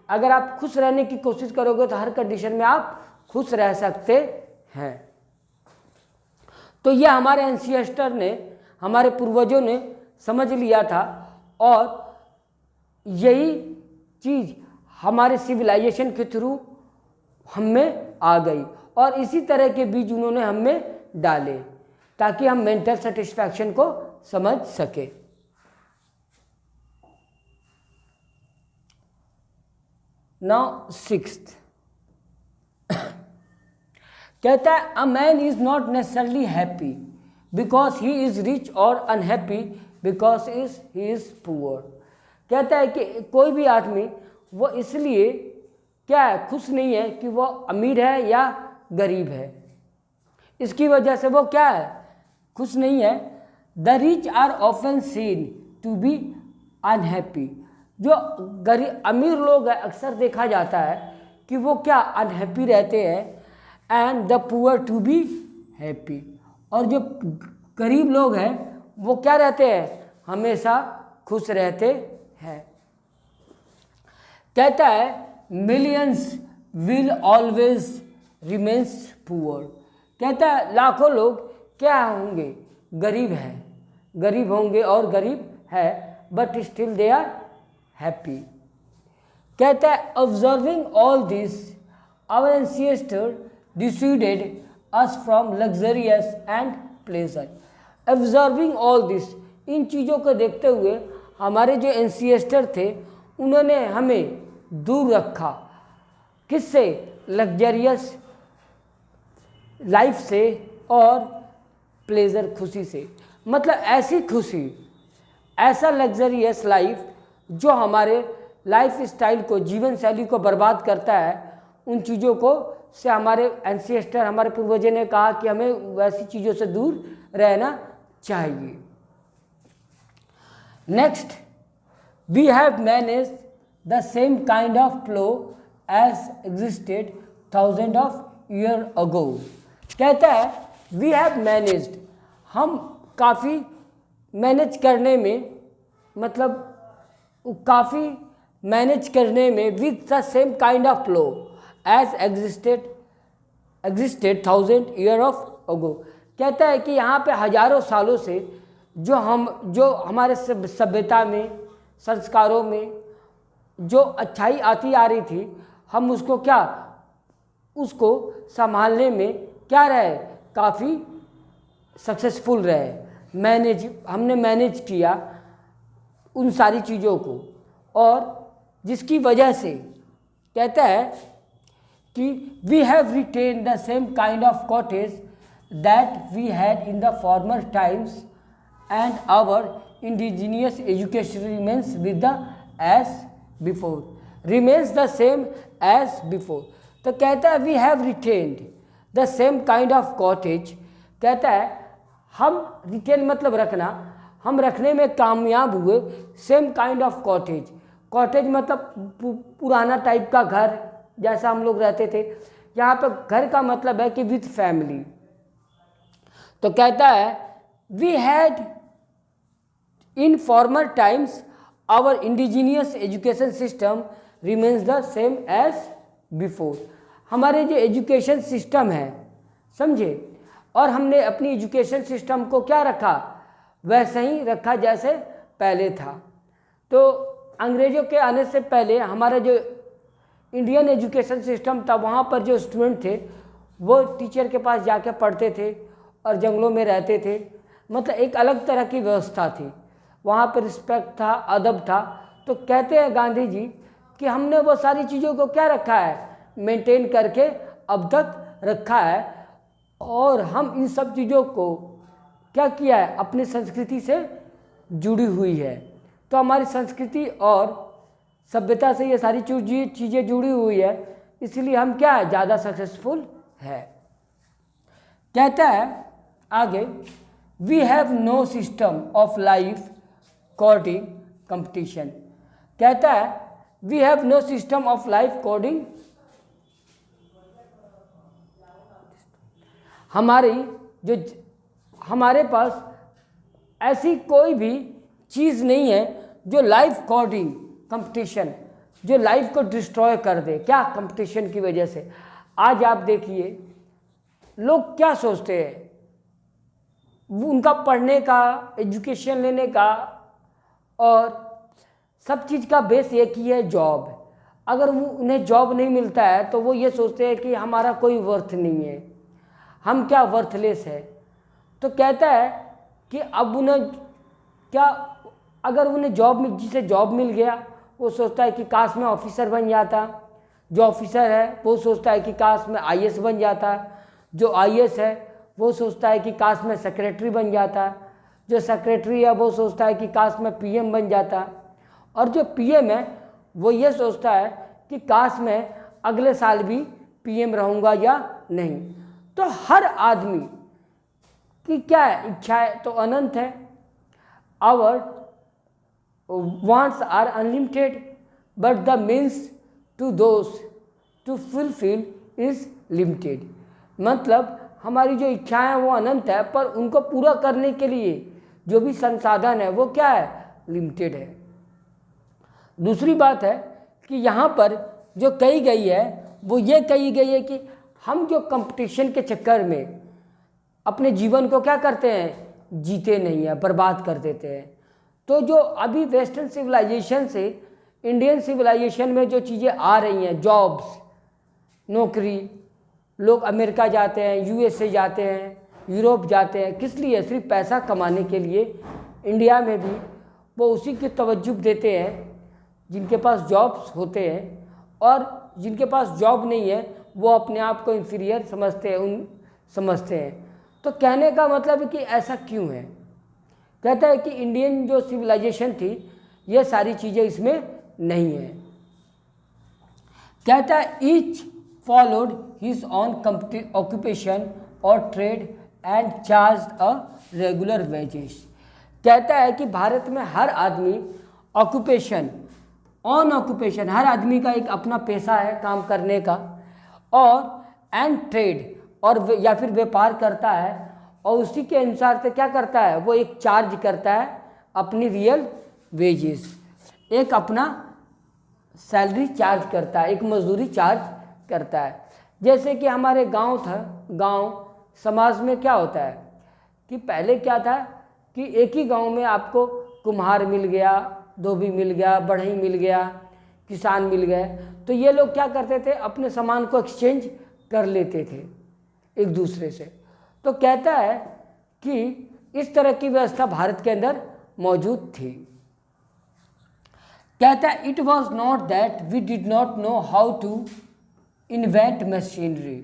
[SPEAKER 1] अगर आप खुश रहने की कोशिश करोगे तो हर कंडीशन में आप खुश रह सकते हैं. तो ये हमारे एंसिएस्टर ने, हमारे पूर्वजों ने समझ लिया था, और यही चीज़ हमारे सिविलाइजेशन के थ्रू हम में आ गई, और इसी तरह के बीज उन्होंने हम में डाले ताकि हम मेंटल सेटिस्फैक्शन को समझ सके. नाउ सिक्स्थ कहता है a man is not necessarily happy because he is rich or unhappy because he is poor. कहता है कि कोई भी आदमी वो इसलिए क्या है, खुश नहीं है कि वो अमीर है या गरीब है, इसकी वजह से वो क्या है, खुश नहीं है. The rich are often seen to be unhappy. जो अमीर लोग हैं अक्सर देखा जाता है कि वो क्या अनहैप्पी रहते हैं, and the poor to be happy. और जो गरीब लोग हैं वो क्या रहते हैं, हमेशा खुश रहते हैं. कहता है millions will always remains poor. कहता है लाखों लोग क्या होंगे, गरीब हैं, गरीब होंगे और गरीब है, but still they are happy. कहता है observing all this our ancestor dissuaded us from luxurious and pleasure. Observing all this, इन चीज़ों को देखते हुए हमारे जो एंसिएस्टर थे उन्होंने हमें दूर रखा, किससे, लग्जरियस लाइफ से और प्लेजर खुशी से. मतलब ऐसी खुशी, ऐसा लग्जरियस लाइफ जो हमारे लाइफ स्टाइल को, जीवन शैली को बर्बाद करता है, उन चीज़ों को से हमारे एंसिएस्टर, हमारे पूर्वजों ने कहा कि हमें वैसी चीज़ों से दूर रहना चाहिए. Next, we have manage the same kind of flow as existed thousand of year ago. कहता है वी हैव मैनेज्ड, हम काफ़ी मैनेज करने में, मतलब काफ़ी मैनेज करने में with the same kind of flow as existed thousand year of ago. कहता है कि यहाँ पे हजारों सालों से जो हमारे सभ्यता में, संस्कारों में जो अच्छाई आती आ रही थी, हम उसको क्या, उसको संभालने में क्या रहे, काफ़ी सक्सेसफुल रहे. हमने मैनेज किया उन सारी चीज़ों को, और जिसकी वजह से कहता है कि we have retain the same kind of cottage that we had in the former times and our indigenous education remains with the as before, remains the same as before. तो कहता है we have retained the same kind of cottage. कहता है हम रिटेन मतलब रखना, हम रखने में कामयाब हुए same kind of cottage. Cottage मतलब पुराना टाइप का घर जैसा हम लोग रहते थे. यहाँ पर घर का मतलब है कि विथ फैमिली. तो कहता है we had in former times our indigenous education system remains the same as before. हमारे जो एजुकेशन सिस्टम है, समझे, और हमने अपनी एजुकेशन सिस्टम को क्या रखा, वैसे ही रखा जैसे पहले था. तो अंग्रेज़ों के आने से पहले हमारा जो इंडियन एजुकेशन सिस्टम था, वहाँ पर जो स्टूडेंट थे वो टीचर के पास जाके पढ़ते थे और जंगलों में रहते थे. मतलब एक अलग तरह की व्यवस्था थी. वहाँ पर रिस्पेक्ट था, अदब था। तो कहते हैं गांधी जी कि हमने वो सारी चीज़ों को क्या रखा है, मेंटेन करके अब तक रखा है, और हम इन सब चीज़ों को क्या किया है, अपनी संस्कृति से जुड़ी हुई है। तो हमारी संस्कृति और सभ्यता से ये सारी चीज़ें जुड़ी हुई है, इसलिए हम क्या है, ज़्यादा सक्सेसफुल है। कहता है आगे, we have no system of life coding competition. कहता है we have no system of life coding, हमारे पास ऐसी कोई भी चीज़ नहीं है जो लाइफ कोडिंग कंपटीशन, जो लाइफ को डिस्ट्रॉय कर दे। क्या, कंपटीशन की वजह से। आज आप देखिए लोग क्या सोचते हैं, उनका पढ़ने का, एजुकेशन लेने का और सब चीज़ का बेस एक ही है, जॉब। अगर उन्हें जॉब नहीं मिलता है तो वो ये सोचते हैं कि हमारा कोई वर्थ नहीं है, हम क्या वर्थलेस है। तो कहता है कि अब उन्हें क्या, अगर उन्हें जिसे जॉब मिल गया वो सोचता है कि काश मैं ऑफिसर बन जाता, जो ऑफिसर है वो सोचता है कि काश मैं आईएएस बन जाता, जो आईएएस है वो सोचता है कि काश मैं सेक्रेटरी बन जाता, जो सेक्रेटरी है वो सोचता है कि काश मैं पीएम बन जाता, और जो पीएम है वो ये सोचता है कि काश मैं अगले साल भी पीएम रहूँगा या नहीं। तो हर आदमी की क्या है, इच्छाएं तो अनंत है। Our wants are unlimited, but the means to those to fulfill is limited। मतलब हमारी जो इच्छाएं हैं वो अनंत है, पर उनको पूरा करने के लिए जो भी संसाधन है वो क्या है, लिमिटेड है। दूसरी बात है कि यहाँ पर जो कही गई है वो ये कही गई है कि हम जो कंपटीशन के चक्कर में अपने जीवन को क्या करते हैं, जीते नहीं है, बर्बाद कर देते हैं। तो जो अभी वेस्टर्न सिविलाइजेशन से इंडियन सिविलाइजेशन में जो चीज़ें आ रही हैं, जॉब्स, नौकरी, लोग अमेरिका जाते हैं, यूएसए जाते हैं, यूरोप जाते हैं, किस लिए, सिर्फ पैसा कमाने के लिए। इंडिया में भी वो उसी की तवज्जो देते हैं जिनके पास जॉब्स होते हैं, और जिनके पास जॉब नहीं है वो अपने आप को इंफीरियर समझते हैं। तो कहने का मतलब है कि ऐसा क्यों है। कहता है कि इंडियन जो सिविलाइजेशन थी ये सारी चीज़ें इसमें नहीं है। कहता है each followed his own occupation or trade and charged a regular wages. कहता है कि भारत में हर आदमी ऑक्यूपेशन, हर आदमी का एक अपना पेशा है काम करने का, और एंड ट्रेड, और या फिर व्यापार करता है, और उसी के अनुसार से क्या करता है, वो एक चार्ज करता है अपनी रियल वेजेस, एक अपना सैलरी चार्ज करता है, एक मजदूरी चार्ज करता है। जैसे कि हमारे गांव समाज में क्या होता है कि पहले क्या था कि एक ही गांव में आपको कुम्हार मिल गया, धोबी मिल गया, बढ़ई मिल गया, किसान मिल गए, तो ये लोग क्या करते थे, अपने सामान को एक्सचेंज कर लेते थे एक दूसरे से। तो कहता है कि इस तरह की व्यवस्था भारत के अंदर मौजूद थी। कहता है it was not that we did not know how to invent machinery,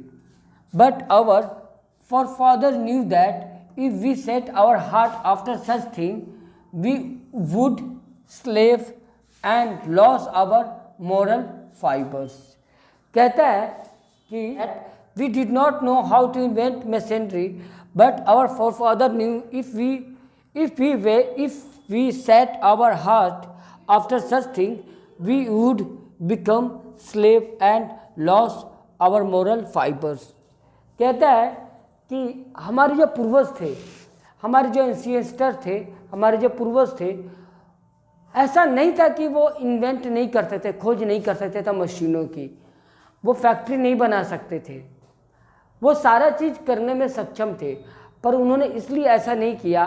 [SPEAKER 1] but our forefathers knew that if we set our heart after such thing, we would slave and lose our moral fibers। कहता है कि we did not know how to invent machinery, but our forefathers knew if we set our heart after such thing, we would become slave and lose our moral fibers। कहता है कि हमारे जो पूर्वज थे, हमारे जो एंसिएस्टर थे, हमारे जो पूर्वज थे, ऐसा नहीं था कि वो इन्वेंट नहीं करते थे, खोज नहीं कर सकते थे मशीनों की, वो फैक्ट्री नहीं बना सकते थे, वो सारा चीज़ करने में सक्षम थे, पर उन्होंने इसलिए ऐसा नहीं किया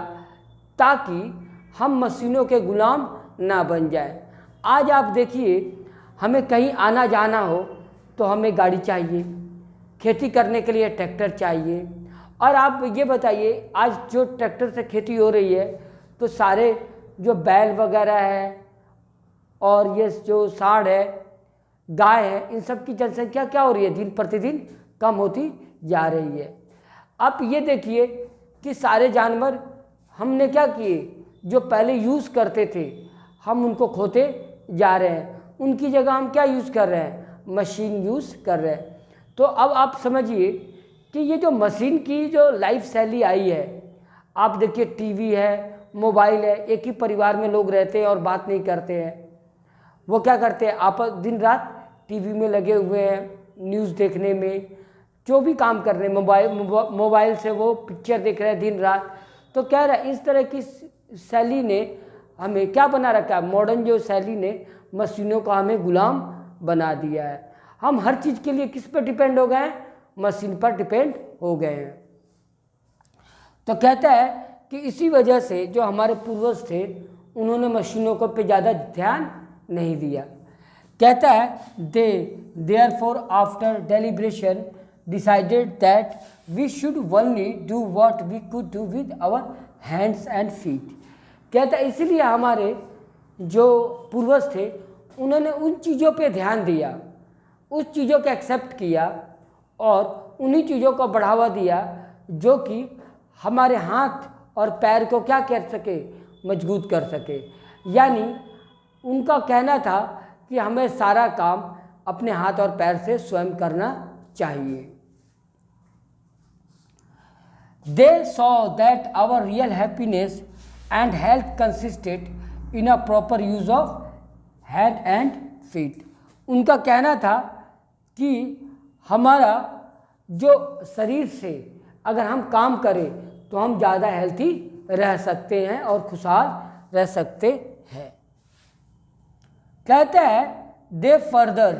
[SPEAKER 1] ताकि हम मशीनों के गुलाम ना बन जाए। आज आप देखिए, हमें कहीं आना जाना हो तो हमें गाड़ी चाहिए, खेती करने के लिए ट्रैक्टर चाहिए। और आप ये बताइए, आज जो ट्रैक्टर से खेती हो रही है तो सारे जो बैल वगैरह है और ये जो सांड है, गाय है, इन सब की जनसंख्या क्या हो रही है, दिन प्रतिदिन कम होती जा रही है। अब ये देखिए कि सारे जानवर हमने क्या किए, जो पहले यूज़ करते थे हम उनको खोते जा रहे हैं, उनकी जगह हम क्या यूज़ कर रहे हैं, मशीन यूज़ कर रहे हैं। तो अब आप समझिए कि ये जो मशीन की जो लाइफ शैली आई है, आप देखिए टीवी है, मोबाइल है, एक ही परिवार में लोग रहते हैं और बात नहीं करते हैं। वो क्या करते हैं, आप दिन रात टीवी में लगे हुए हैं, न्यूज़ देखने में, जो भी काम कर रहे हैं, मोबाइल से वो पिक्चर देख रहे हैं दिन रात। तो कह रहा है इस तरह की शैली ने हमें क्या बना रखा है, मॉडर्न जो शैली ने मशीनों का हमें गुलाम बना दिया है। हम हर चीज़ के लिए किस पर डिपेंड हो गए हैं, मशीन पर डिपेंड हो गए हैं। तो कहता है कि इसी वजह से जो हमारे पूर्वज थे उन्होंने मशीनों को पे ज़्यादा ध्यान नहीं दिया। कहता है therefore after deliberation decided that we should only do what we could do with our hands and feet। कहता है इसलिए हमारे जो पूर्वज थे उन्होंने उन चीज़ों पे ध्यान दिया, उस चीज़ों को एक्सेप्ट किया और उन्हीं चीज़ों को बढ़ावा दिया जो कि हमारे हाथ और पैर को क्या कर सके, मजबूत कर सके। यानी उनका कहना था कि हमें सारा काम अपने हाथ और पैर से स्वयं करना चाहिए। They saw that our real happiness and health consisted in a proper use of hand and feet। उनका कहना था कि हमारा जो शरीर से अगर हम काम करें तो हम ज़्यादा हेल्थी रह सकते हैं और खुशहाल रह सकते हैं। कहता है दे फर्दर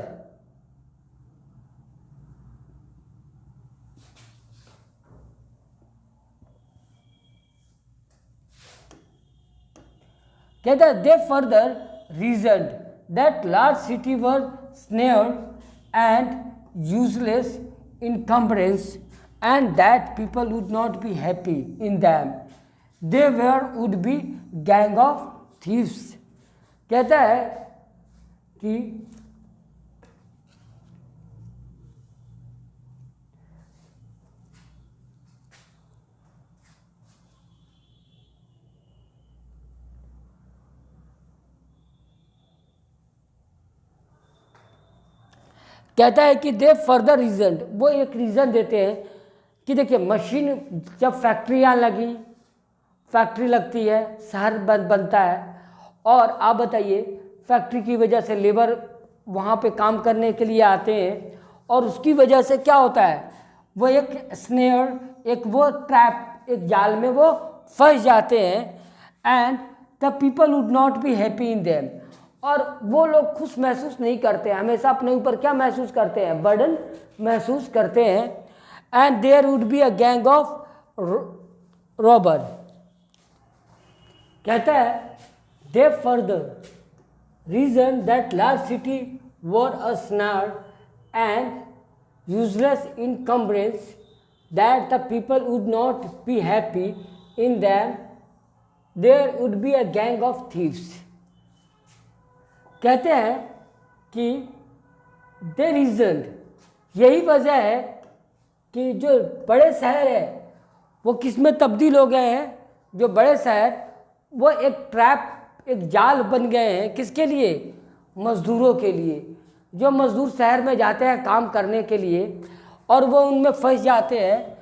[SPEAKER 1] कहता है they further reasoned that large city were snared and useless encumbrance and that people would not be happy in them, they would be gang of thieves। कहता है कि कहता है कि दे फर्दर रीजन, वो एक रीज़न देते हैं कि देखिए मशीन जब फैक्ट्रियाँ लगी, फैक्ट्री लगती है, शहर बनता है, और आप बताइए फैक्ट्री की वजह से लेबर वहाँ पे काम करने के लिए आते हैं और उसकी वजह से क्या होता है, वो एक स्नेयर, एक वो ट्रैप, एक जाल में वो फंस जाते हैं। And the people would not be happy in them, और वो लोग खुश महसूस नहीं करते हैं, हमेशा अपने ऊपर क्या महसूस करते हैं, बर्डन महसूस करते हैं। And there would be a gang of robber. कहता है they further reason that large city were a snare and useless encumbrance that the people would not be happy in them, there would be a gang of thieves. कहते हैं कि दे रीजन, यही वजह है कि जो बड़े शहर है वो किस में तब्दील हो गए हैं, जो बड़े शहर वो एक ट्रैप, एक जाल बन गए हैं, किसके लिए, मज़दूरों के लिए। जो मज़दूर शहर में जाते हैं काम करने के लिए और वो उनमें फंस जाते हैं,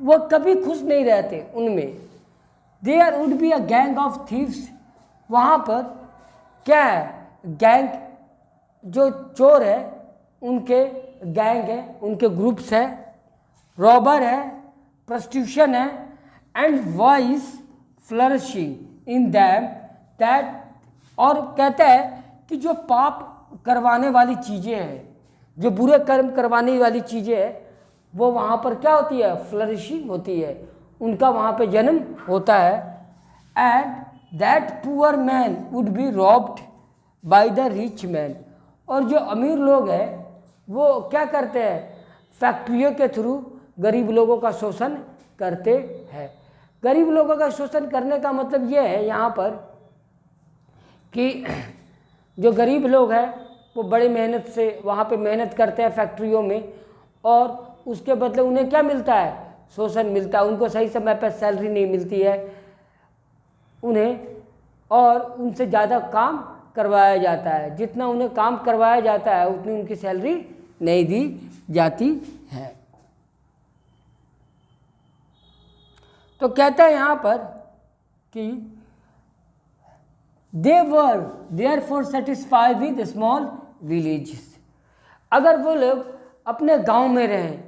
[SPEAKER 1] वो कभी खुश नहीं रहते उनमें। There would be a gang of thieves, वहाँ पर क्या है, गैंग, जो चोर है उनके गैंग है, उनके ग्रुप्स है, रॉबर है, प्रोस्टिट्यूशन है, and vice flourishing in them that. और कहता है कि जो पाप करवाने वाली चीज़ें हैं, जो बुरे कर्म करवाने वाली चीज़ें हैं, वो वहाँ पर क्या होती है, फ्लरिशिंग होती है, उनका वहाँ पे जन्म होता है। And that poor man would be robbed by the rich man, और जो अमीर लोग हैं वो क्या करते हैं, फैक्ट्रियों के थ्रू गरीब लोगों का शोषण करते हैं। गरीब लोगों का शोषण करने का मतलब ये है यहाँ पर कि जो गरीब लोग हैं वो बड़ी मेहनत से वहाँ पे मेहनत करते हैं फैक्ट्रियों में, और उसके बदले उन्हें क्या मिलता है, शोषण मिलता है। उनको सही समय पर सैलरी नहीं मिलती है उन्हें, और उनसे ज़्यादा काम करवाया जाता है। जितना उन्हें काम करवाया जाता है उतनी उनकी सैलरी नहीं दी जाती है। तो कहता है यहाँ पर कि they were therefore satisfied with small villages. अगर वो लोग अपने गांव में रहें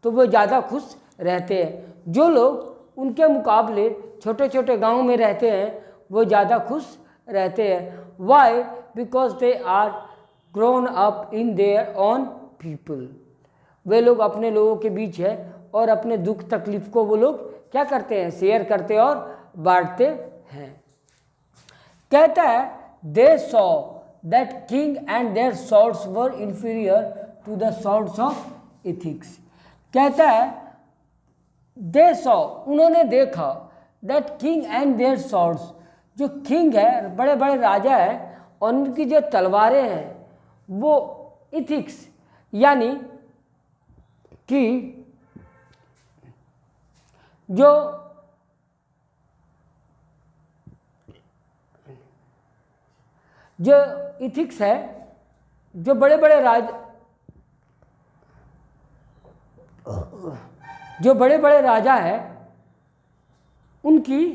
[SPEAKER 1] तो वो ज़्यादा खुश रहते हैं। जो लोग उनके मुकाबले छोटे छोटे गांव में रहते हैं वो ज़्यादा खुश रहते हैं। Why? Because they are grown up in their own people. वे लोग अपने लोगों के बीच है और अपने दुख तकलीफ को वो लोग क्या करते हैं, शेयर करते और बांटते हैं। कहता है they saw that king and their swords were inferior to the swords of ethics. कहता है दे सॉ, उन्होंने देखा, that king and their swords, जो किंग है, बड़े बड़े राजा है, और उनकी जो तलवारें हैं वो इथिक्स, यानी कि जो इथिक्स है, जो बड़े बड़े राजा है उनकी,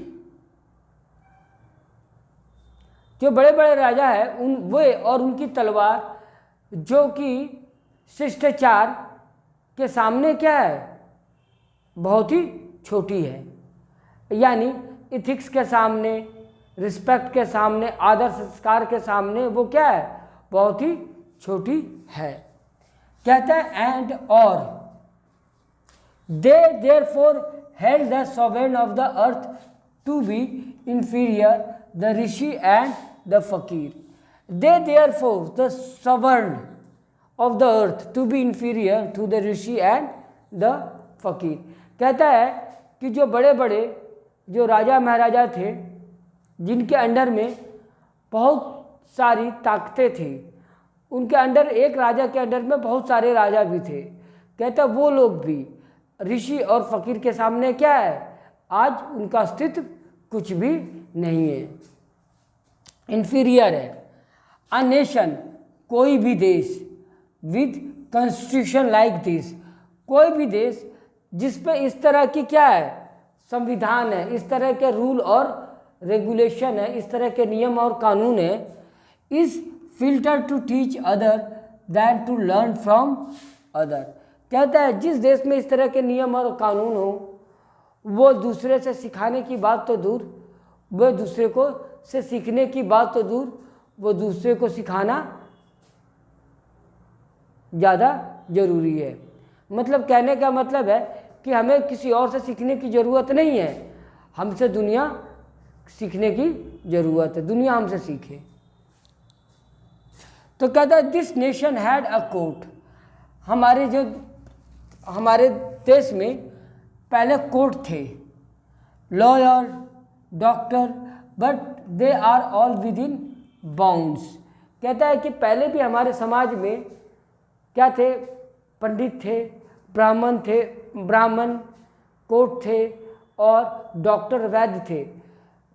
[SPEAKER 1] जो बड़े बड़े राजा है वे और उनकी तलवार जो कि शिष्टाचार के सामने क्या है, बहुत ही छोटी है। यानी इथिक्स के सामने, रिस्पेक्ट के सामने, आदर संस्कार के सामने वो क्या है, बहुत ही छोटी है। कहता है एंड और they therefore held the sovereign of the earth to be inferior the rishi and the fakir. They therefore the sovereign of the earth to be inferior to the rishi and the fakir. कहता है कि जो बड़े बड़े जो राजा महाराजा थे जिनके अंडर में बहुत सारी ताकतें थी, उनके अंडर, एक राजा के अंडर में बहुत सारे राजा भी थे। कहता वो लोग भी ऋषि और फकीर के सामने क्या है, आज उनका अस्तित्व कुछ भी नहीं है, इन्फीरियर है। अ नेशन, कोई भी देश, विद कॉन्स्टिट्यूशन लाइक दिस, कोई भी देश जिस पे इस तरह की क्या है, संविधान है, इस तरह के रूल और रेगुलेशन है, इस तरह के नियम और कानून है, is filter to teach other than to learn from other. कहता है जिस देश में इस तरह के नियम और कानून हो वो दूसरे से सिखाने की बात तो दूर, वो दूसरे को से सीखने की बात तो दूर, वो दूसरे को सिखाना ज़्यादा ज़रूरी है। मतलब कहने का मतलब है कि हमें किसी और से सीखने की ज़रूरत नहीं है, हमसे दुनिया सीखने की ज़रूरत है, दुनिया हमसे सीखे। तो कहता है this nation had a court. हमारे देश में पहले कोर्ट थे, lawyer, doctor, but they are all within bounds. कहता है कि पहले भी हमारे समाज में क्या थे, पंडित थे, ब्राह्मण कोर्ट थे और डॉक्टर वैद्य थे।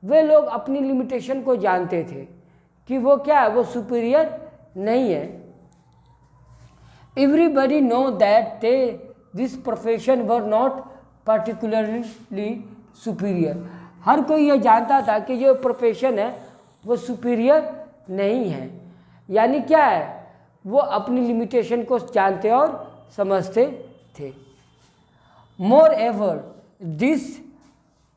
[SPEAKER 1] वे लोग अपनी लिमिटेशन को जानते थे कि वो क्या है, वो सुपीरियर नहीं है। Everybody know that this profession were not particularly superior. हर कोई ये जानता था कि जो प्रोफेशन है वो सुपीरियर नहीं है। यानी क्या है, वो अपनी लिमिटेशन को जानते और समझते थे। Moreover this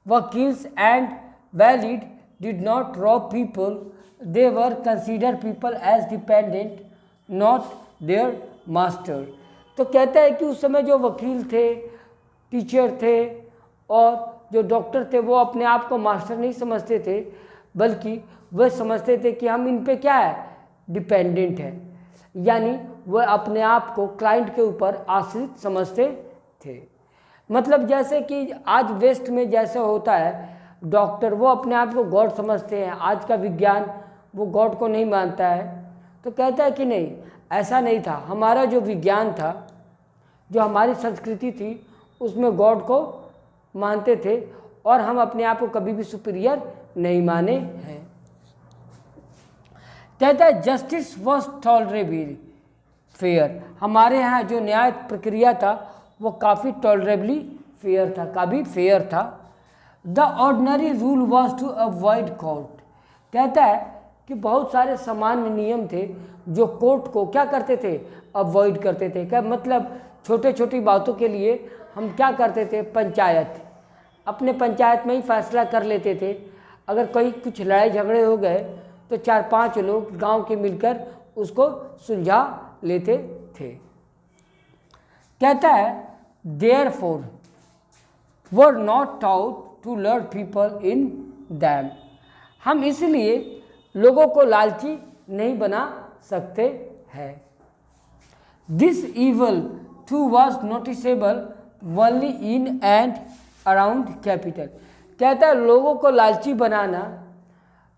[SPEAKER 1] vakils and valid did not rob people, they were consider people as dependent, not their master. तो कहता है कि उस समय जो वकील थे, टीचर थे और जो डॉक्टर थे वो अपने आप को मास्टर नहीं समझते थे, बल्कि वह समझते थे कि हम इन पे क्या है, डिपेंडेंट है। यानी वह अपने आप को क्लाइंट के ऊपर आश्रित समझते थे। मतलब जैसे कि आज वेस्ट में जैसे होता है, डॉक्टर वो अपने आप को गॉड समझते हैं, आज का विज्ञान वो गॉड को नहीं मानता है, तो कहता है कि नहीं, ऐसा नहीं था। हमारा जो विज्ञान था, जो हमारी संस्कृति थी, उसमें गॉड को मानते थे और हम अपने आप को कभी भी सुपीरियर नहीं माने हैं। कहता है जस्टिस वॉज टॉलरेबल फेयर, हमारे यहाँ जो न्याय प्रक्रिया था वो काफ़ी टॉलरेबली फेयर था, काफ़ी फेयर था। The ordinary rule was to avoid court, कहता है कि बहुत सारे सामान्य नियम थे जो कोर्ट को क्या करते थे, अवॉइड करते थे। क्या मतलब, छोटे छोटी बातों के लिए हम क्या करते थे, पंचायत, अपने पंचायत में ही फैसला कर लेते थे। अगर कोई कुछ लड़ाई झगड़े हो गए तो 4-5 लोग गांव के मिलकर उसको सुलझा लेते थे। कहता है therefore were not taught to learn people in them, हम इसलिए लोगों को लालची नहीं बना सकते हैं। This evil too was noticeable only in and around capital, कहता है लोगों को लालची बनाना,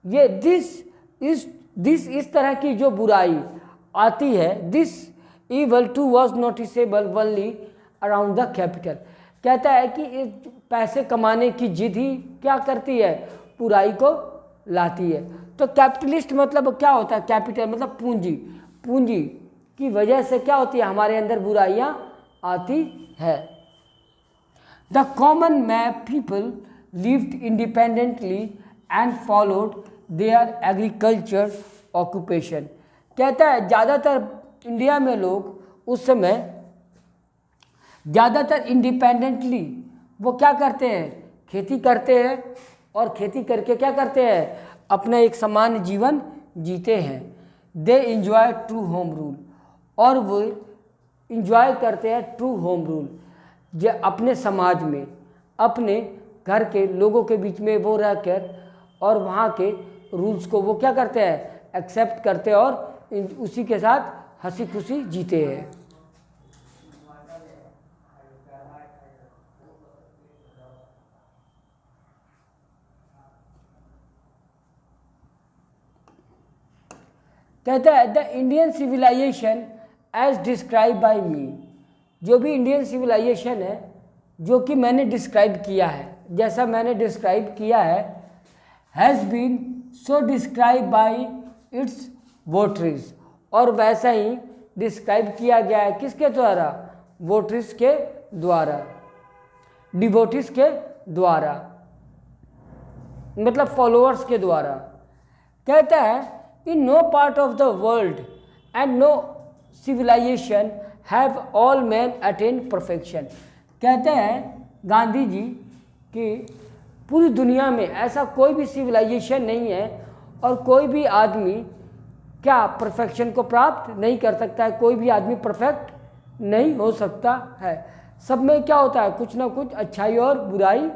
[SPEAKER 1] ये दिस इस तरह की जो बुराई आती है, this evil too was noticeable only around the capital, कहता है कि पैसे कमाने की जिद ही क्या करती है, बुराई को लाती है। तो कैपिटलिस्ट मतलब क्या होता है, कैपिटल मतलब पूंजी, पूंजी की वजह से क्या होती है, हमारे अंदर बुराइयां आती है। The common man people lived independently and followed there agriculture occupation, कहता है ज़्यादातर इंडिया में लोग उस समय ज़्यादातर इंडिपेंडेंटली वो क्या करते हैं, खेती करते हैं, और खेती करके क्या करते हैं, अपना एक सामान्य जीवन जीते हैं। They enjoy true home rule, और वो इंजॉय करते हैं ट्रू होम रूल, जो अपने समाज में, अपने घर के लोगों के बीच में वो रहकर और वहाँ के रूल्स को वो क्या करते हैं, एक्सेप्ट करते हैं और उसी के साथ हंसी खुशी जीते हैं। कहता है the Indian civilization as describe by me, जो भी इंडियन सिविलाइजेशन है जो कि मैंने डिस्क्राइब किया है, जैसा मैंने डिस्क्राइब किया है, has been so describe by its votaries, और वैसा ही डिस्क्राइब किया गया है किसके द्वारा, वोटरीज के द्वारा, डिवोटीज के द्वारा, मतलब फॉलोअर्स के द्वारा। कहता है in no part of the world and no civilization have all man attain perfection, कहते हैं गांधी जी कि पूरी दुनिया में ऐसा कोई भी सिविलाइजेशन नहीं है और कोई भी आदमी क्या परफेक्शन को प्राप्त नहीं कर सकता है, कोई भी आदमी परफेक्ट नहीं हो सकता है। सब में क्या होता है, कुछ ना कुछ अच्छाई और बुराई